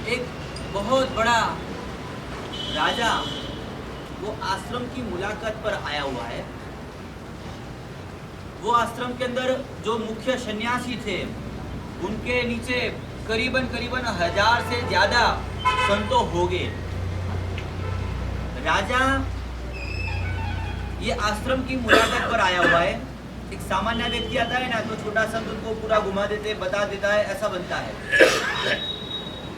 एक बहुत बड़ा राजा वो आश्रम की मुलाकात पर आया हुआ है। वो आश्रम के अंदर जो मुख्य सन्यासी थे उनके नीचे करीबन करीबन 1000 से ज्यादा संतों हो गए। राजा ये आश्रम की मुलाकात पर आया हुआ है। एक सामान्य व्यक्ति आता है ना तो छोटा संत उनको पूरा घुमा देते, बता देता है, ऐसा बनता है।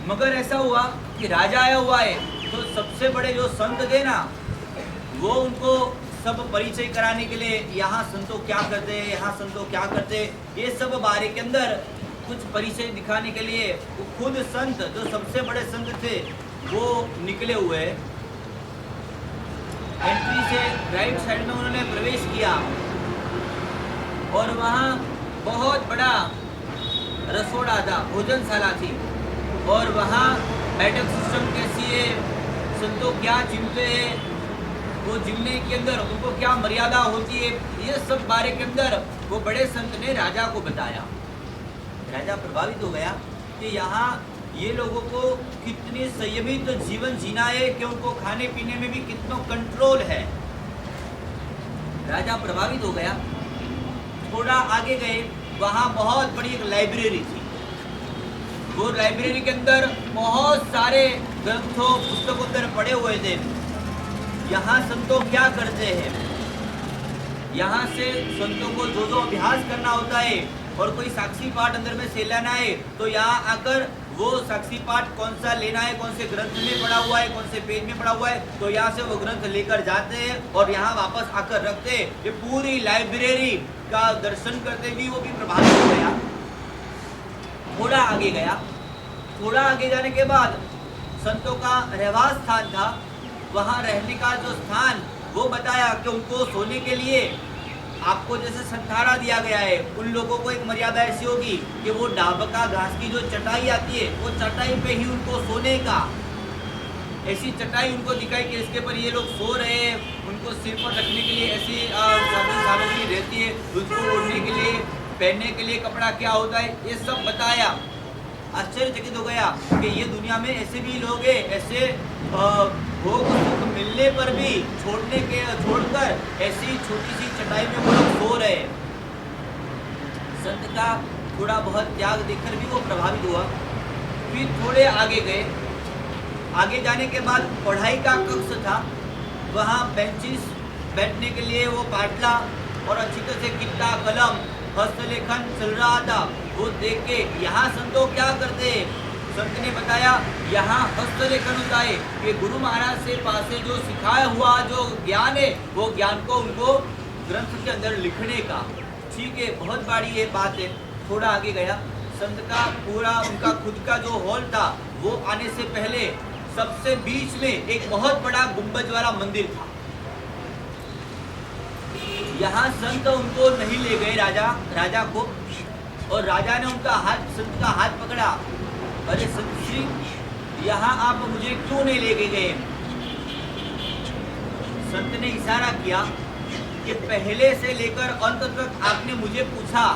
मगर ऐसा हुआ कि राजा आया हुआ है तो सबसे बड़े जो संत थे ना वो उनको सब परिचय कराने के लिए यहाँ संतों क्या करते हैं, यहाँ संतों क्या करते हैं, ये सब बारे के अंदर कुछ परिचय दिखाने के लिए वो खुद संत जो सबसे बड़े संत थे वो निकले हुए। एंट्री से राइट साइड में उन्होंने प्रवेश किया और वहाँ बहुत बड़ा रसोड़ा था, भोजनशाला थी और वहाँ बैठक सिस्टम कैसी है, संतों क्या चिमते हैं, वो जिमने के अंदर उनको क्या मर्यादा होती है, ये सब बारे के अंदर वो बड़े संत ने राजा को बताया। राजा प्रभावित हो गया कि यहाँ ये लोगों को कितने संयमित जीवन जीना है कि उनको खाने पीने में भी कितना कंट्रोल है। राजा प्रभावित हो गया। थोड़ा आगे गए, वहाँ बहुत बड़ी एक लाइब्रेरी थी। वो लाइब्रेरी के अंदर बहुत सारे ग्रंथों पुस्तकों पड़े हुए थे। यहाँ संतों क्या करते हैं, यहाँ से संतों को जो जो अभ्यास करना होता है और कोई साक्षी पाठ अंदर में से लेना है तो यहाँ आकर वो साक्षी पाठ कौन सा लेना है, कौन से ग्रंथ में पड़ा हुआ है, कौन से पेज में पड़ा हुआ है, तो यहाँ से वो ग्रंथ लेकर जाते हैं और यहाँ वापस आकर रखते हैं। ये पूरी लाइब्रेरी का दर्शन करते भी वो भी प्रभावित हो गया। थोड़ा आगे गया, थोड़ा आगे जाने के बाद संतों का रहवास स्थान था। वहाँ रहने का जो स्थान वो बताया कि उनको सोने के लिए आपको जैसे संथारा दिया गया है, उन लोगों को एक मर्यादा ऐसी होगी कि वो डाबका घास की जो चटाई आती है वो चटाई पे ही उनको सोने का, ऐसी चटाई उनको दिखाई कि इसके पर ये लोग सो रहे हैं। उनको सिर पर रखने के लिए ऐसी सामग्री रहती है, उसको ओढ़ने के लिए, पहनने के लिए कपड़ा क्या होता है, ये सब बताया। आश्चर्यचकित हो गया कि ये दुनिया में ऐसे भी लोग हैं, ऐसे भोग सुख मिलने पर भी छोड़कर ऐसी छोटी सी चटाई में वो लोग सो रहे। संत का थोड़ा बहुत त्याग देखकर भी वो प्रभावित हुआ। फिर थोड़े आगे गए। आगे जाने के बाद पढ़ाई का कक्ष था, वहाँ बेंचेस बैठने के लिए वो पाटला और अच्छी तरह से किताब कलम हस्तलेखन चल रहा था। वो देख के यहाँ संतों क्या करते हैं, संत ने बताया यहाँ हस्तलेखन होता है कि गुरु महाराज से पासे जो सिखाया हुआ जो ज्ञान है वो ज्ञान को उनको ग्रंथ के अंदर लिखने का। ठीक है, बहुत बड़ी ये बात है। थोड़ा आगे गया, संत का पूरा उनका खुद का जो हॉल था वो आने से पहले सबसे बीच में एक बहुत बड़ा गुंबज वाला मंदिर था। यहाँ संत उनको नहीं ले गए राजा को, और राजा ने उनका हाथ, संत का हाथ पकड़ा। अरे संत श्री, यहाँ आप मुझे क्यों नहीं लेके गए? संत ने इशारा किया कि पहले से लेकर अंत तक आपने मुझे पूछा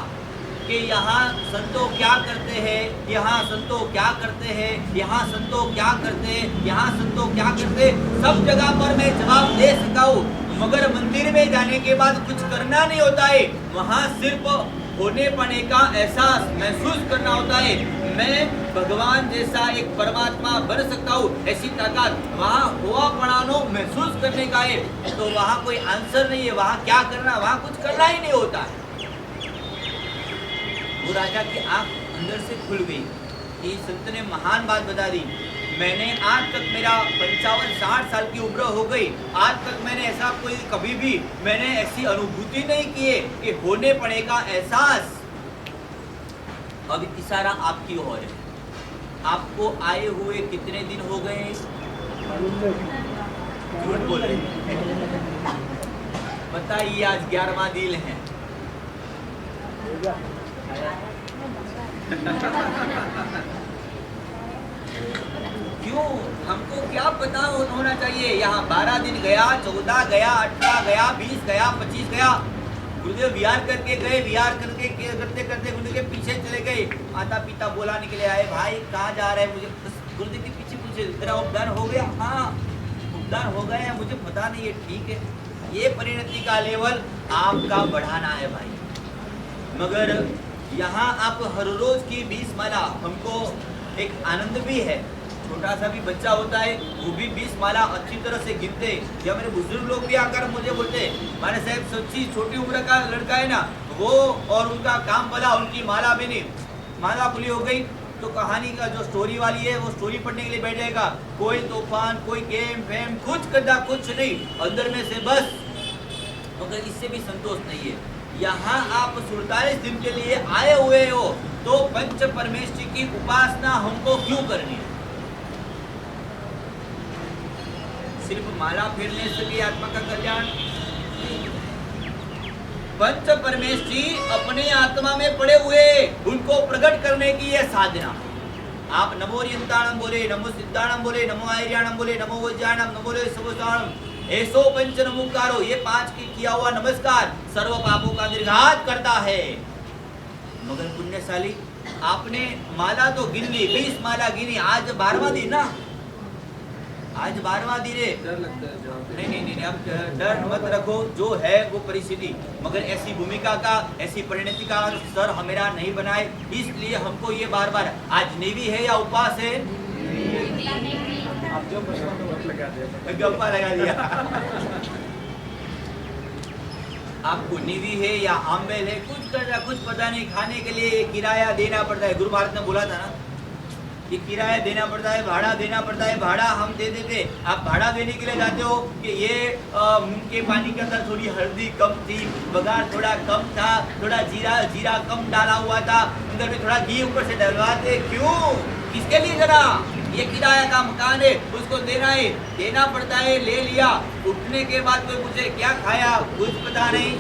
कि यहाँ संतों क्या करते हैं, यहाँ संतों क्या करते हैं, यहाँ संतों क्या करते हैं, यहाँ संतों क्या करते हैं। सब जगह पर मैं जवाब दे सका हूँ, मगर मंदिर में जाने के बाद कुछ करना नहीं होता है। वहाँ सिर्फ होने पने का एहसास महसूस करना होता है। मैं भगवान जैसा एक परमात्मा बन सकता हूँ, ऐसी ताकत वहाँ हुआ पढ़ानो महसूस करने का है। तो वहाँ कोई आंसर नहीं है, वहाँ क्या करना, वहाँ कुछ करना ही नहीं होता है। वो राजा की आंख अंदर से खुल गई कि संत ने महान बात बता दी। मैंने आज तक, मेरा 55-60 साल की उम्र हो गई, आज तक मैंने ऐसा कोई कभी भी मैंने ऐसी अनुभूति नहीं की है कि होने पड़े का एहसास। अब इशारा आपकी ओर है। आपको आए हुए कितने दिन हो गए? झूठ बोल रहे, बताइए, आज 11वां दिन है। क्यों? हमको क्या पता होना चाहिए? यहाँ 12 दिन गया, 14 गया, 18 गया, 20 गया, 25 गया, गुरुदेव विहार करके गए, विहार करके करते करते गुरुदेव के पीछे चले गए। माता पिता बोला निकले आए, भाई कहाँ जा रहे हैं? मुझे गुरुदेव के पीछे पूछे, तेरा उपदान हो गया? हाँ उपदान हो गया, मुझे पता नहीं है। ठीक है, ये परिणति का लेवल आपका बढ़ाना है भाई। मगर यहाँ आप हर रोज की 20 माला, हमको एक आनंद भी है, छोटा सा भी बच्चा होता है वो भी 20 माला अच्छी तरह से गिनते। या मेरे बुजुर्ग लोग भी आकर मुझे बोलते, माने साहब सच्ची छोटी उम्र का लड़का है ना वो, और उनका काम बना, उनकी माला भी नहीं, माला खुली हो गई तो कहानी का जो स्टोरी वाली है वो स्टोरी पढ़ने के लिए बैठ जाएगा। कोई तूफान, कोई गेम फेम कुछ करना कुछ नहीं, अंदर में से बस, मगर इससे भी संतोष नहीं है। यहाँ आप 47 दिन के लिए आए हुए हो तो पंच परमेश्वरी की उपासना हमको क्यों करनी है? सिर्फ माला फेरने से भी आत्मा का कल्याण? पंच परमेश्वरी अपने आत्मा में पड़े हुए, उनको प्रकट करने की यह साधना। आप नमो रियंताणम बोले, नमो सिद्धाणम बोले, नमो आर्याणम बोले, नमो वज्राणम, नमो सबोसाणम, ऐसो पंच नमोकारो, ये 5 की किया हुआ नमस्कार सर्व पापों का निर्घात करता है। मगर पुण्यशाली आपने माला तो गिन ली, 20 माला गिनी, आज 12वां दिन ना, आज 12वां दिन है। डर लगता है नहीं, अब डर मत रखो, जो है वो परिस्थिति। मगर ऐसी भूमिका का, ऐसी परिणति का सर हमेरा नहीं बनाए, इसलिए हमको ये बार बार, आज नेवी है या उपवास है? आप जो गप्पा लगा दिया। आपको नीवी है या आम्बेल है, कुछ करना कुछ पता नहीं, खाने के लिए किराया देना पड़ता है। गुरु महाराज ने बोला था ना, ये किराया देना पड़ता है, भाड़ा देना पड़ता है, भाड़ा हम दे देते। आप भाड़ा देने के लिए जाते हो कि ये मूंग के पानी के अंदर थोड़ी हल्दी कम थी, बघार थोड़ा कम था, थोड़ा जीरा कम डाला हुआ था, अंदर में थोड़ा घी ऊपर से डलवाते। क्यों? किसके लिए? जरा ये किराया का मकान है, उसको देना पड़ता है। ले लिया, उठने के बाद कोई पूछे क्या खाया, कुछ पता नहीं।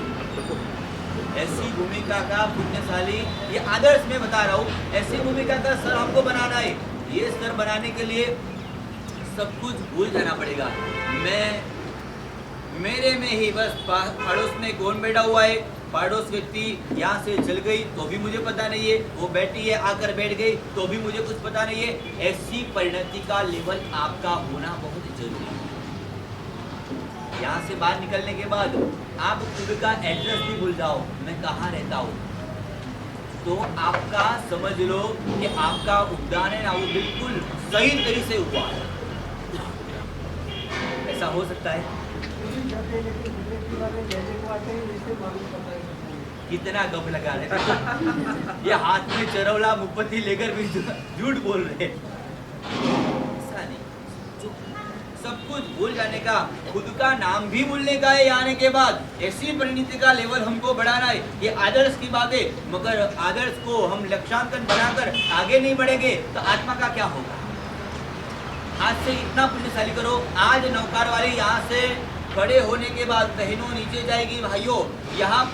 ऐसी भूमिका का पुण्यशाली, ये आदर्श में बता रहा हूँ, ऐसी भूमिका का सर हमको बनाना है। ये सर बनाने के लिए सब कुछ भूल जाना पड़ेगा। मेरे में ही बस पड़ोस में कौन बैठा हुआ है, पड़ोस व्यक्ति यहाँ से चल गई तो भी मुझे पता नहीं है, वो बैठी है आकर बैठ गई तो भी मुझे कुछ पता नहीं है। ऐसी परिणति का लेवल आपका होना बहुत जरूरी है। यहाँ से बाहर निकलने के बाद आप खुद का एड्रेस भी भूल जाओ, मैं कहाँ रहता हूँ, तो आपका समझ लो कि आपका उद्यान है ना वो बिल्कुल सही तरीके से हुआ है। ऐसा हो सकता है? कितना गप लगा रहे ये हाथ में चरौला मुपत्ती लेकर भी झूठ बोल रहे। ऐसा नहीं, सब कुछ भूल जाने का, खुद का नाम भी भूलने का है। आने के बाद ऐसी परिणति का लेवल हमको बढ़ाना है। ये आदर्श की बात है, मगर आदर्श को हम लक्ष्यांकन बनाकर आगे नहीं बढ़ेंगे तो आत्मा का क्या होगा? आज से इतना पुण्यशाली करो। आज नौकार वाले यहाँ से खड़े होने के बाद बहनों नीचे जाएगी, भाइयों यहाँ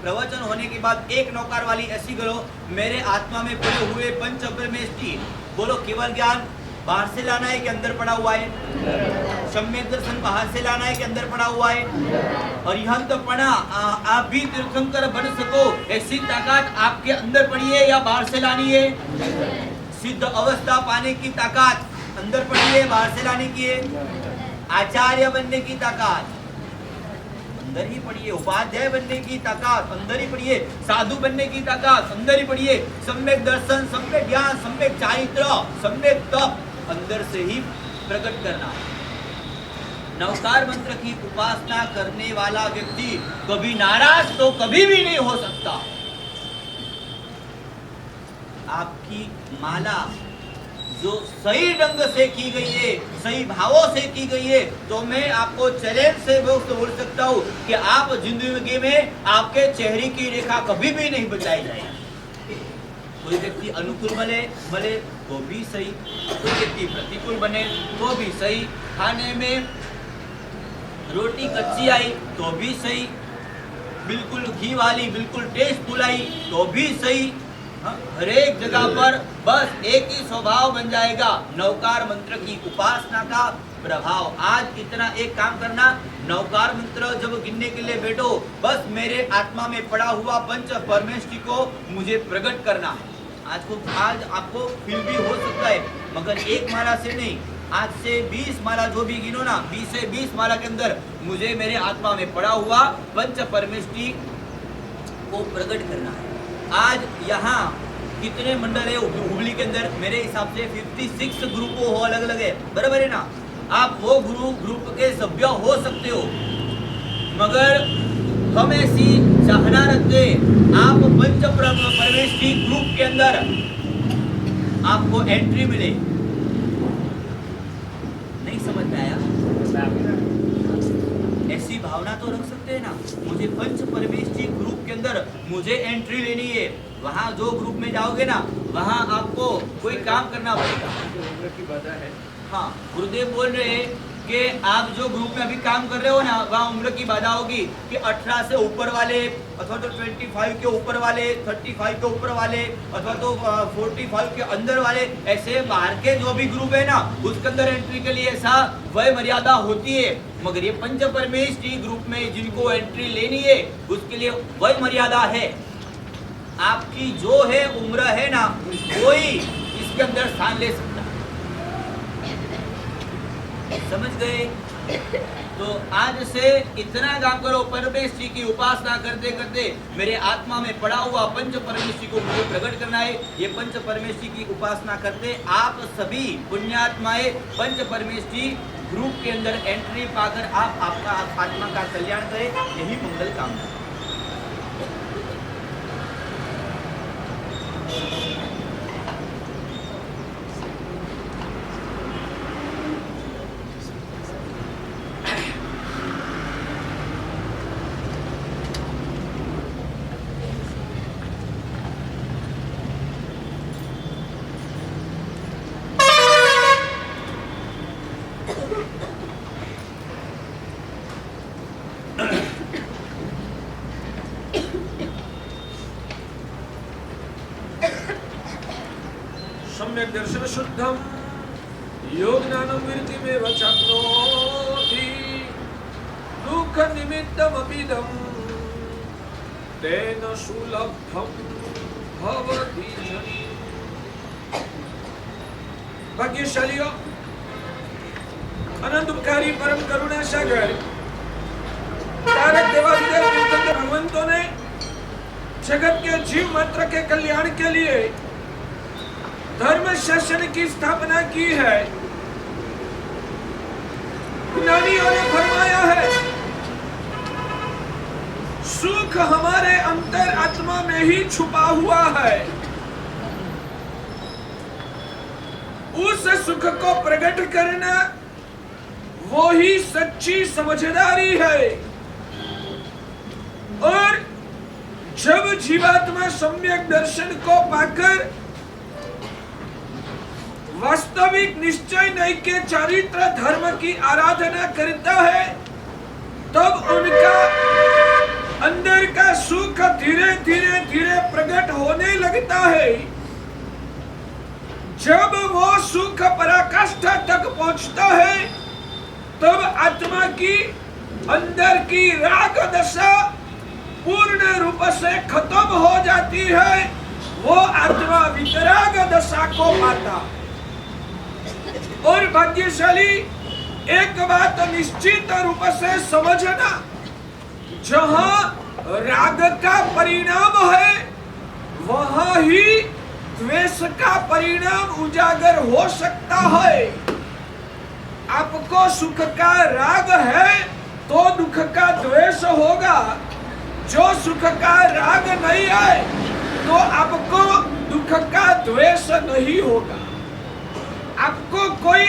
प्रवचन होने के बाद एक नौकार वाली ऐसी करो, मेरे आत्मा में पड़े हुए पंच परमेष्टि, बोलो केवल ज्ञान बाहर से लाना है कि अंदर पड़ा हुआ है? सम्यक दर्शन बाहर से लाना है कि अंदर पड़ा हुआ है? और यहाँ तो पढ़ा आप भी तीर्थंकर बन सको, ऐसी ताकत आपके अंदर पड़ी है या बाहर से लानी है? सिद्ध अवस्था पाने की ताकत अंदर पड़ी है, बाहर से लाने की है? आचार्य बनने की ताकत अंदर ही पड़ी है, उपाध्याय बनने की ताकत अंदर ही पड़ी है, साधु बनने की ताकत अंदर ही पड़ी है, सम्यक दर्शन, सम्यक ज्ञान, सम्यक चारित्र, सम्यक तप अंदर से ही प्रकट करना है। नवकार मंत्र की उपासना करने वाला व्यक्ति कभी नाराज तो कभी भी नहीं हो सकता। आपकी माला जो सही ढंग से की गई है, सही भावों से की गई है, तो मैं आपको चैलेंज से बोल सकता हूँ कि आप जिंदगी में आपके चेहरे की रेखा कभी भी नहीं बचाई जाएगी। कोई व्यक्ति अनुकूल बने तो भी सही, कोई व्यक्ति प्रतिकूल बने तो भी सही, खाने में रोटी कच्ची आई तो भी सही, बिल्कुल घी वाली बिल्कुल टेस्टफुल आई तो भी सही, हर एक जगह पर बस एक ही स्वभाव बन जाएगा, नवकार मंत्र की उपासना का प्रभाव। आज इतना एक काम करना, नवकार मंत्र जब गिनने के लिए बैठो, बस मेरे आत्मा में पड़ा हुआ पंच परमेष्टि को मुझे प्रकट करना है। आज आपको फील भी हो सकता है, मगर एक माला से नहीं, आज से 20 माला जो भी गिनो ना, 20 से 20 माला के अंदर मुझे मेरे आत्मा में पड़ा हुआ पंच परमेष्टि को प्रकट करना है। आज यहाँ कितने मंडल है हुबली के अंदर? मेरे हिसाब से 56 ग्रुप हो अलग अलग है, बराबर है ना? आप वो ग्रुप के सभ्य हो सकते हो, मगर हम ऐसी चाहना रखते आप पंच परमेष्टि ग्रुप के अंदर आपको एंट्री मिले। नहीं समझ में आया? ऐसी भावना तो रख सकते हैं ना, मुझे पंच परमेष्टि ग्रुप के अंदर मुझे एंट्री लेनी है। वहां जो ग्रुप में जाओगे ना, वहां आपको कोई काम करना पड़ेगा। हाँ, गुरुदेव बोल रहे हैं कि आप जो ग्रुप में अभी काम कर रहे हो ना, वहाँ उम्र की बाधा होगी कि 18 से ऊपर वाले, अथवा तो 25 के ऊपर वाले, 35 के ऊपर वाले, अथवा तो 45 के अंदर वाले, ऐसे बाहर के जो भी ग्रुप है ना, उसके अंदर एंट्री के लिए ऐसा वय मर्यादा होती है। मगर ये पंच परमेष्टि ग्रुप में जिनको एंट्री लेनी है, उसके लिए वय मर्यादा है। आपकी जो है उम्र है ना, कोई इसके अंदर स्थान ले सकता। समझ गए? तो आज से इतना काम करो, परमेष्टि की उपासना करते करते मेरे आत्मा में पड़ा हुआ पंच परमेष्टि को मुझे प्रकट करना है। ये पंच परमेष्टि की उपासना करते आप सभी पुण्यात्माएं पंच परमेष्टि ग्रुप के अंदर एंट्री पाकर आप आपका आत्मा का कल्याण करें, यही मंगल कामना है। सम्यक् दर्शन शुद्धम योग ज्ञानम वृत्तिमेव चाप्नोति दुःख निमित्तमपीदं तेन सुलभं भवति जनि। भाग्यशालियों, अनंत उपकारी परम करुणा सागर तारक देवादिदेव तीर्थंकर भगवंतों ने जगत के जीव मात्र के कल्याण के लिए धर्म शासन की स्थापना की है। ज्ञानियों ने फरमाया है, सुख हमारे अंतर आत्मा में ही छुपा हुआ है। उस सुख को प्रकट करना वो ही सच्ची समझदारी है। और जब जीवात्मा सम्यक दर्शन को पाकर वास्तविक निश्चय नैक्य चारित्र धर्म की आराधना करता है, तब उनका अंदर का सुख धीरे धीरे धीरे प्रकट होने लगता है। जब वो सुख पराकाष्ठा तक पहुंचता है, तब आत्मा की अंदर की राग दशा पूर्ण रूप से खत्म हो जाती है। वो आत्मा वितराग दशा को पाता। और भाग्यशाली एक बात निश्चित रूप से समझना, जहां राग का परिणाम है, वहां ही द्वेष का परिणाम उजागर हो सकता है। आपको सुख का राग है तो दुख का द्वेष होगा। जो सुख का राग नहीं है तो आपको दुख का द्वेष नहीं होगा। आपको कोई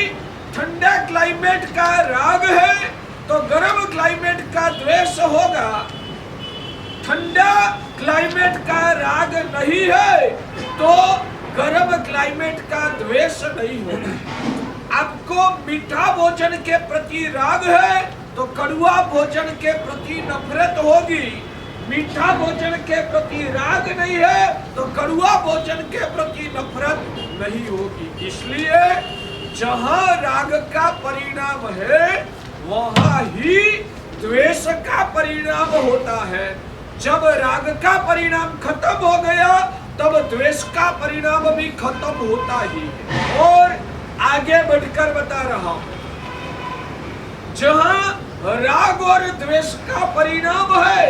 ठंडा क्लाइमेट का राग है तो गर्म क्लाइमेट का द्वेष होगा। ठंडा क्लाइमेट का राग नहीं है तो गर्म क्लाइमेट का द्वेष नहीं होगा। आपको मीठा भोजन के प्रति राग है तो कड़वा भोजन के प्रति नफरत होगी। मीठा भोजन के प्रति राग नहीं है तो कड़वा भोजन के प्रति नफरत नहीं होगी। इसलिए जहां राग का परिणाम है वहां ही द्वेष का परिणाम होता है। जब राग का परिणाम खत्म हो गया तब द्वेष का परिणाम भी खत्म होता ही है। और आगे बढ़कर बता रहा हूं, जहां राग और द्वेष का परिणाम है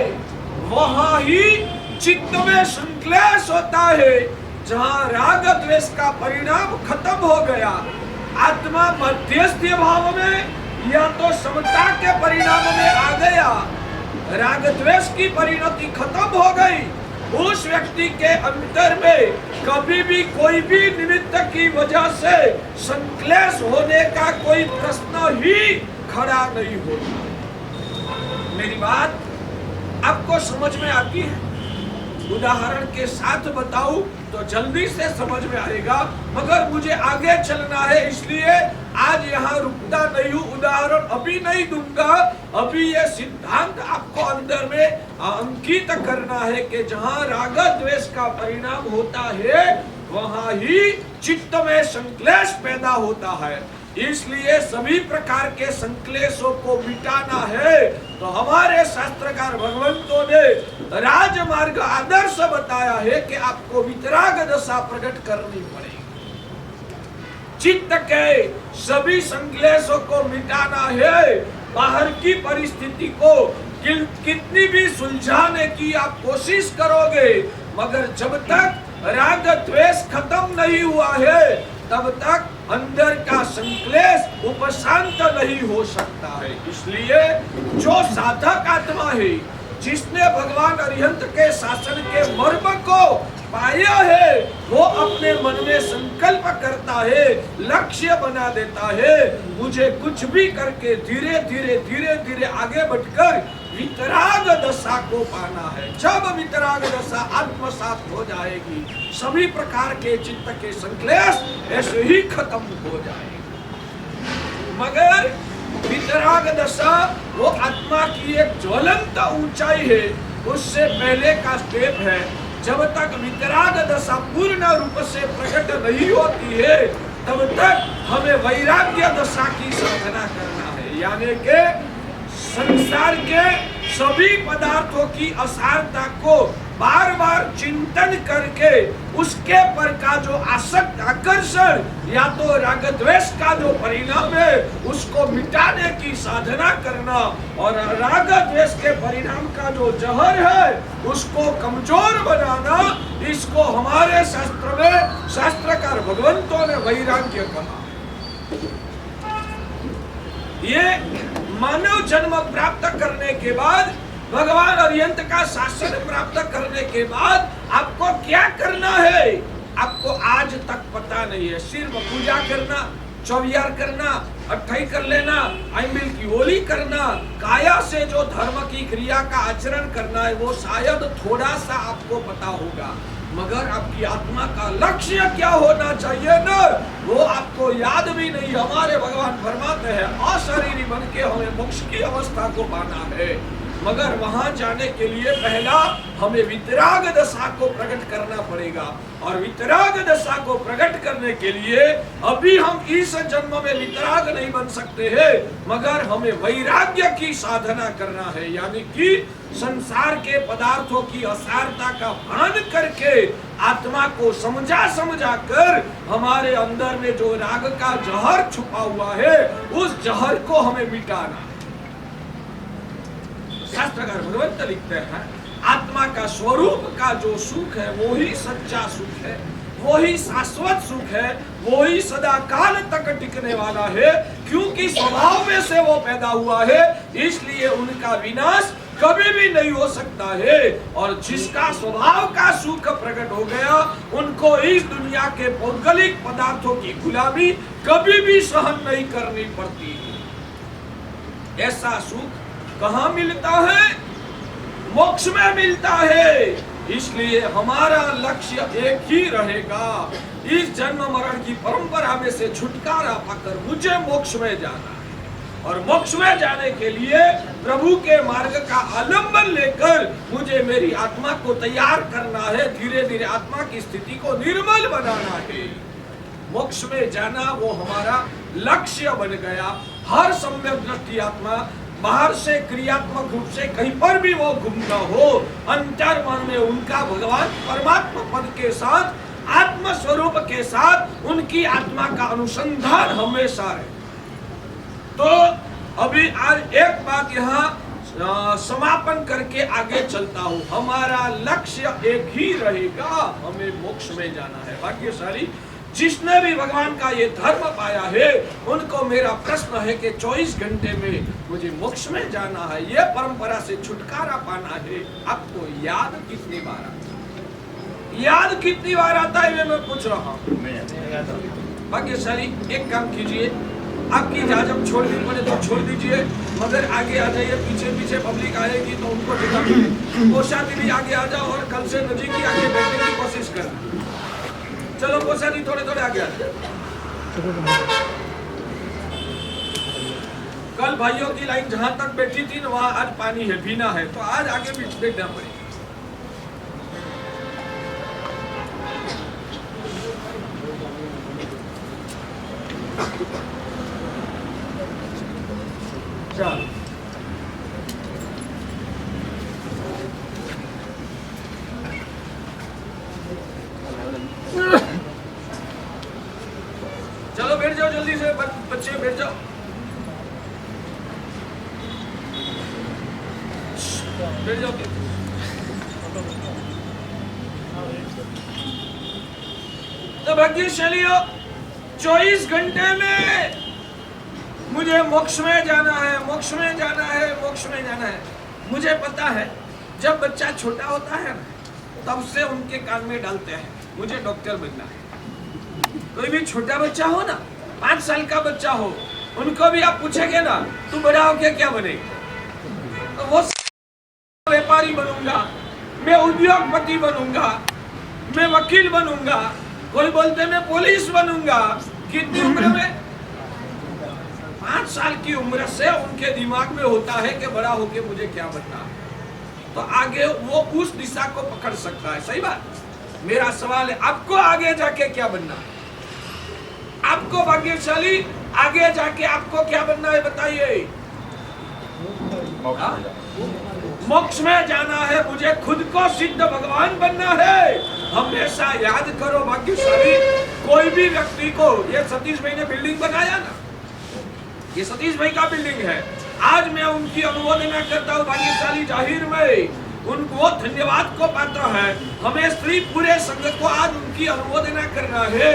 वहां ही चित्त में संक्लेश होता है। जहां राग द्वेष का परिणाम खत्म हो गया, आत्मा मध्यस्थ भाव में या तो समता के परिणाम में आ गया, राग द्वेष की परिणति खत्म हो गई, उस व्यक्ति के अंतर में कभी भी कोई भी निमित्त की वजह से संक्लेश होने का कोई प्रश्न ही खड़ा नहीं होता। मेरी बात आपको समझ में आती है? उदाहरण के साथ बताऊं तो जल्दी से समझ में आएगा, मगर मुझे आगे चलना है इसलिए आज यहाँ रुकता नहीं हूँ। उदाहरण अभी नहीं दूंगा, अभी ये सिद्धांत आपको अंदर में अंकित करना है कि जहाँ राग द्वेष का परिणाम होता है वहाँ ही चित्त में संक्लेश पैदा होता है। इसलिए सभी प्रकार के संक्लेशों को मिटाना है तो हमारे शास्त्रकार भगवंतों ने राजमार्ग आदर्श बताया है कि आपको वितराग दशा प्रकट करनी पड़ेगी। चित्त के सभी संक्लेशों को मिटाना है। बाहर की परिस्थिति को कितनी भी सुलझाने की आप कोशिश करोगे, मगर जब तक राग द्वेष खत्म नहीं हुआ है तब तक अंदर का संक्लेश उपशांत नहीं हो सकता है। इसलिए जो साधक आत्मा है, जिसने भगवान अरिहंत के शासन के मर्म को पाया है, वो अपने मन में संकल्प करता है, लक्ष्य बना देता है, मुझे कुछ भी करके धीरे धीरे आगे बढ़कर वितराग दशा को पाना है। जब वितराग दशा आत्मसात हो जाएगी, सभी प्रकार के चित्त के संक्लेश ऐसे ही खत्म हो जाएंगे। मगर वितराग दशा वो आत्मा की एक ज्वलंत ऊंचाई है, उससे पहले का स्टेप है। जब तक वितराग दशा पूर्ण रूप से प्रकट नहीं होती है तब तक हमें वैराग्य दशा की साधना करना है, यानी कि संसार के सभी पदार्थों की असारता को बार बार चिंतन करके उसके पर का जो आसक्त आकर्षण या तो राग द्वेष का जो परिणाम है उसको मिटाने की साधना करना, और राग द्वेष के परिणाम का जो जहर है उसको कमजोर बनाना, इसको हमारे शास्त्र में शास्त्रकार भगवंतों ने वैराग्य कहा। ये मानव जन्म प्राप्त करने के बाद, भगवान अरिहंत का शासन प्राप्त करने के बाद आपको क्या करना है आपको आज तक पता नहीं है। सिर्फ पूजा करना, चौबियार करना, अट्ठाई कर लेना, आइमिल की होली करना, काया से जो धर्म की क्रिया का आचरण करना है वो शायद थोड़ा सा आपको पता होगा, मगर आपकी आत्मा का लक्ष्य क्या होना चाहिए ना वो आपको याद भी नहीं। हमारे भगवान फरमाते हैं अशरीरी बन के हमें मोक्ष की अवस्था को पाना है, मगर वहां जाने के लिए पहला हमें वितराग दशा को प्रकट करना पड़ेगा, और वितराग दशा को प्रकट करने के लिए अभी हम इस जन्म में वितराग नहीं बन सकते हैं, मगर हमें वैराग्य की साधना करना है, यानी कि संसार के पदार्थों की असारता का भान करके आत्मा को समझा कर हमारे अंदर में जो राग का जहर छुपा हुआ है उस जहर को हमें मिटाना। शास्त्रकार भगवंत लिखते हैं आत्मा का स्वरूप का जो सुख है वो ही सच्चा सुख है, वो ही शाश्वत सुख है, वो ही सदा काल तक टिकने वाला है, क्योंकि स्वभाव में से वो पैदा हुआ है, इसलिए उनका विनाश कभी भी नहीं हो सकता है। और जिसका स्वभाव का सुख प्रकट हो गया उनको इस दुनिया के भौगोलिक पदार्थों की गुलामी कभी भी सहन नहीं करनी पड़ती। ऐसा सुख कहाँ मिलता है? मोक्ष में मिलता है। इसलिए हमारा लक्ष्य एक ही रहेगा, इस जन्म मरण की परंपरा में से छुटकारा पाकर मुझे मोक्ष में जाना है। और मोक्ष में जाने के लिए प्रभु के मार्ग का आलंबन लेकर मुझे मेरी आत्मा को तैयार करना है, धीरे धीरे आत्मा की स्थिति को निर्मल बनाना है। मोक्ष में जाना वो हमारा लक्ष्य बन गया। हर सम्यक दृष्टि आत्मा बाहर से क्रियात्मक रूप से कहीं पर भी वो घूमना हो, अंतर मन में उनका भगवान परमात्मा पद के साथ, आत्म स्वरूप के साथ उनकी आत्मा का अनुसंधान हमेशा है। तो अभी आज एक बात यहाँ समापन करके आगे चलता हूँ। हमारा लक्ष्य एक ही रहेगा, हमें मोक्ष में जाना है। भाग्यशाली जिसने भी भगवान का ये धर्म पाया है, उनको मेरा प्रश्न है कि 24 घंटे में मुझे मोक्ष में जाना है, ये परंपरा से छुटकारा पाना है। आपको याद कितनी बार आता है? याद कितनी बार आता है, मैं पूछ रहा हूँ। भाग्यशाली एक काम कीजिए, आपकी इजाजत छोड़नी पड़े तो छोड़ दीजिए, मगर आगे आ जाइए। पीछे पीछे पब्लिक आएगी तो उनको जगह मिले। कोषादी भी आगे आ जाओ और कल से नजीक ही आगे बैठने की कोशिश करना। चलो कोषादी थोड़े थोड़े आगे आ जाओ। कल भाइयों की लाइन जहां तक बैठी थी ना, वहां आज पानी है, भीना है, तो आज आगे भी बैठना पड़ेगा। चलो बैठ जाओ जल्दी से, बच्चे बैठ जाओ। बैठ जाओ। तो भाग्यशालियों, 24 घंटे में मुझे मोक्ष में जाना है, मोक्ष में जाना है, मोक्ष में जाना है। मुझे पता है जब बच्चा छोटा होता है ना, तब से उनके कान में डालते हैं मुझे डॉक्टर बनना है। कोई भी छोटा बच्चा हो ना, 5 साल का बच्चा हो, उनको भी आप पूछेंगे ना तू बड़ा होके क्या बनेगा, तो वो व्यापारी बनूंगा, मैं उद्योगपति बनूंगा, मैं वकील बनूंगा, कोई बोलते मैं पुलिस बनूंगा। कितनी उम्र में? 5 साल की उम्र से उनके दिमाग में होता है कि बड़ा होके मुझे क्या बनना है, तो आगे वो उस दिशा को पकड़ सकता है। सही बात। मेरा सवाल है, आपको आगे जाके क्या बनना है? आपको भाग्यशाली आगे जाके आपको क्या बनना है बताइए? मोक्ष में जाना है, मुझे खुद को सिद्ध भगवान बनना है। हमेशा याद करो भाग्यशाली, कोई भी व्यक्ति को, ये सतीश भाई ने बिल्डिंग बनाया ना, ये सतीश भाई का बिल्डिंग है। आज मैं उनकी अनुमोदना करता हूँ भाग्यशाली, जाहिर में उनको धन्यवाद को पात्र है। हमें स्त्री पूरे संघ को आज उनकी अनुमोदना करना है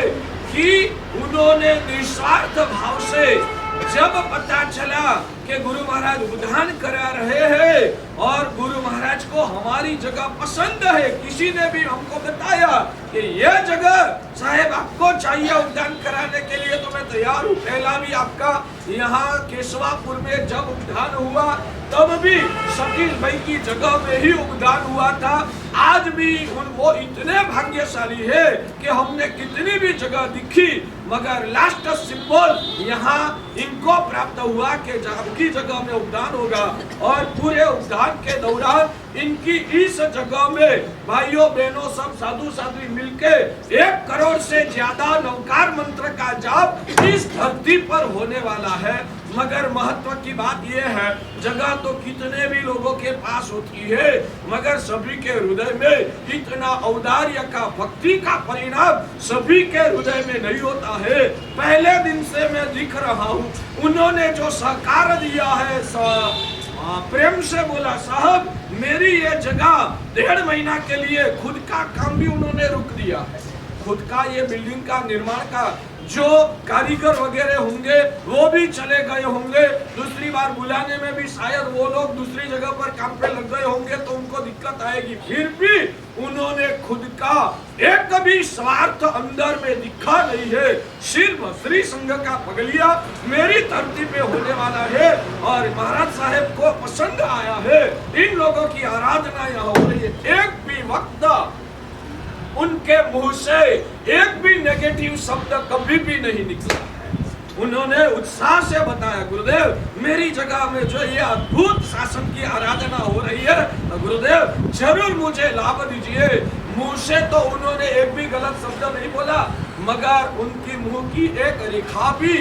कि उन्होंने निस्वार्थ भाव से, जब पता चला कि गुरु महाराज उद्धान करा रहे हैं और गुरु महाराज को हमारी जगह पसंद है, किसी ने भी हमको बताया कि यह जगह साहेब आपको चाहिए उद्धान कराने के लिए, तो मैं तैयार हूँ। पहला भी आपका यहाँ केशवापुर में जब उद्धान हुआ, तब भी सतीश भाई की जगह में ही उद्धान हुआ था। आज भी वो इतने भाग्यशाली है कि हमने कितनी भी जगह दिखी, मगर लास्ट सिंबल यहाँ इनको प्राप्त हुआ कि आपकी जगह में उद्धान होगा। और पूरे उद्धान के दौरान इनकी इस जगह में भाइयों बहनों सब साधु साध्वी मिलके 1 करोड़ से ज्यादा नवकार मंत्र का जाप इस धरती पर होने वाला है। मगर महत्व की बात यह है, जगह तो कितने भी लोगों के पास होती है, मगर सभी के हृदय में इतना औदार्य का, भक्ति का परिणाम सभी के हृदय में नहीं होता है। पहले दिन से मैं दिख रहा हूँ, उन्होंने जो सहकार दिया है, प्रेम से बोला साहब मेरी ये जगह 1.5 महीना के लिए खुद का काम भी उन्होंने रुक दिया है। खुद का ये बिल्डिंग का निर्माण का जो कारीगर वगैरह होंगे वो भी चले गए होंगे, दूसरी बार बुलाने में भी शायद वो लोग दूसरी जगह पर काम पे लग गए होंगे, तो उनको दिक्कत आएगी। फिर भी उन्होंने खुद का एक भी स्वार्थ अंदर में दिखा नहीं है। सिर्फ श्री संघ का पगलिया मेरी धरती पे होने वाला है और महाराज साहेब को पसंद आया है। इन लोगों की आराधना यहाँ हो रही है। एक भी वक्त उनके मुंह से एक भी नेगेटिव शब्द कभी भी नहीं निकला है। उन्होंने उत्साह से बताया, गुरुदेव मेरी जगह में जो ये अद्भुत शासन की आराधना हो रही है, गुरुदेव जरूर मुझे लाभ दीजिए। मुंह से तो उन्होंने एक भी गलत शब्द नहीं बोला, मगर उनकी मुंह की एक रेखा भी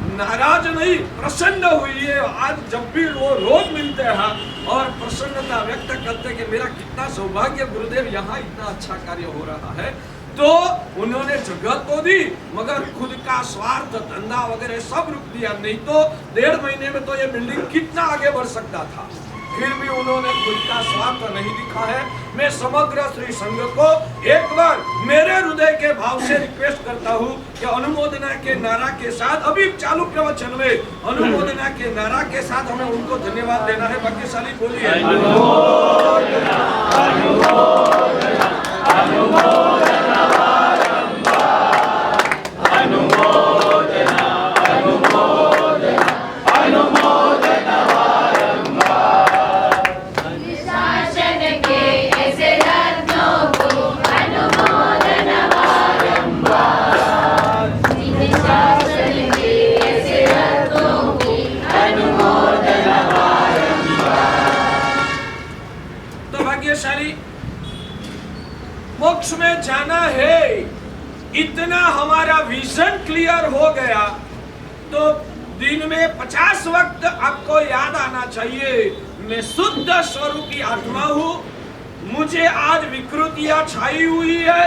नाराज नहीं, प्रसन्न हुई है। आज जब भी वो रोज मिलते हैं और प्रसन्नता व्यक्त करते कि मेरा कितना सौभाग्य गुरुदेव, यहाँ इतना अच्छा कार्य हो रहा है। तो उन्होंने जगह तो दी, मगर खुद का स्वार्थ, धंधा वगैरह सब रुक दिया, नहीं तो 1.5 महीने में तो ये बिल्डिंग कितना आगे बढ़ सकता था। फिर भी उन्होंने खुद का स्वार्थ नहीं दिखा है। मैं समग्र श्री संघ को एक बार मेरे हृदय के भाव से रिक्वेस्ट करता हूँ कि अनुमोदना के नारा के साथ, अभी चालू प्रवचन में अनुमोदना के नारा के साथ हमें उनको धन्यवाद देना है। भाग्यशाली बोलिए अनुमोदना, अनुमोदना, अनुमोदना, अनुमोदना, अनुमोदना, अनुमोदना। शासन के ऐसे रत्नों को अनुमोदन बारंबार, शासन के ऐसे रत्नों को अनुमोदन बारंबार। तो भाग्यशाली मोक्ष में जाना है, इतना हमारा विजन क्लियर हो गया तो दिन में 50 वक्त आपको याद आना चाहिए, मैं शुद्ध स्वरूपी आत्मा हूँ, मुझे आज विकृतियां छाई हुई है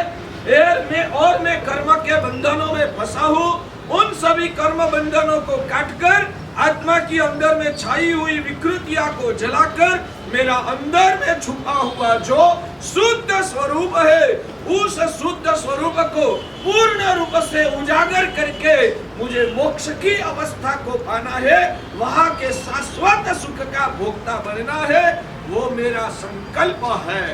और मैं कर्म के बंधनों में फंसा हूँ। उन सभी कर्म बंधनों को काटकर आत्मा की अंदर में छाई हुई विकृतियां को जलाकर मेरा अंदर में छुपा हुआ जो शुद्ध स्वरूप है, उस शुद्ध स्वरूप को पूर्ण रूप से उजागर करके मुझे मोक्ष की अवस्था को पाना है, वहां के शाश्वत सुख का भोक्ता बनना है, वो मेरा संकल्प है।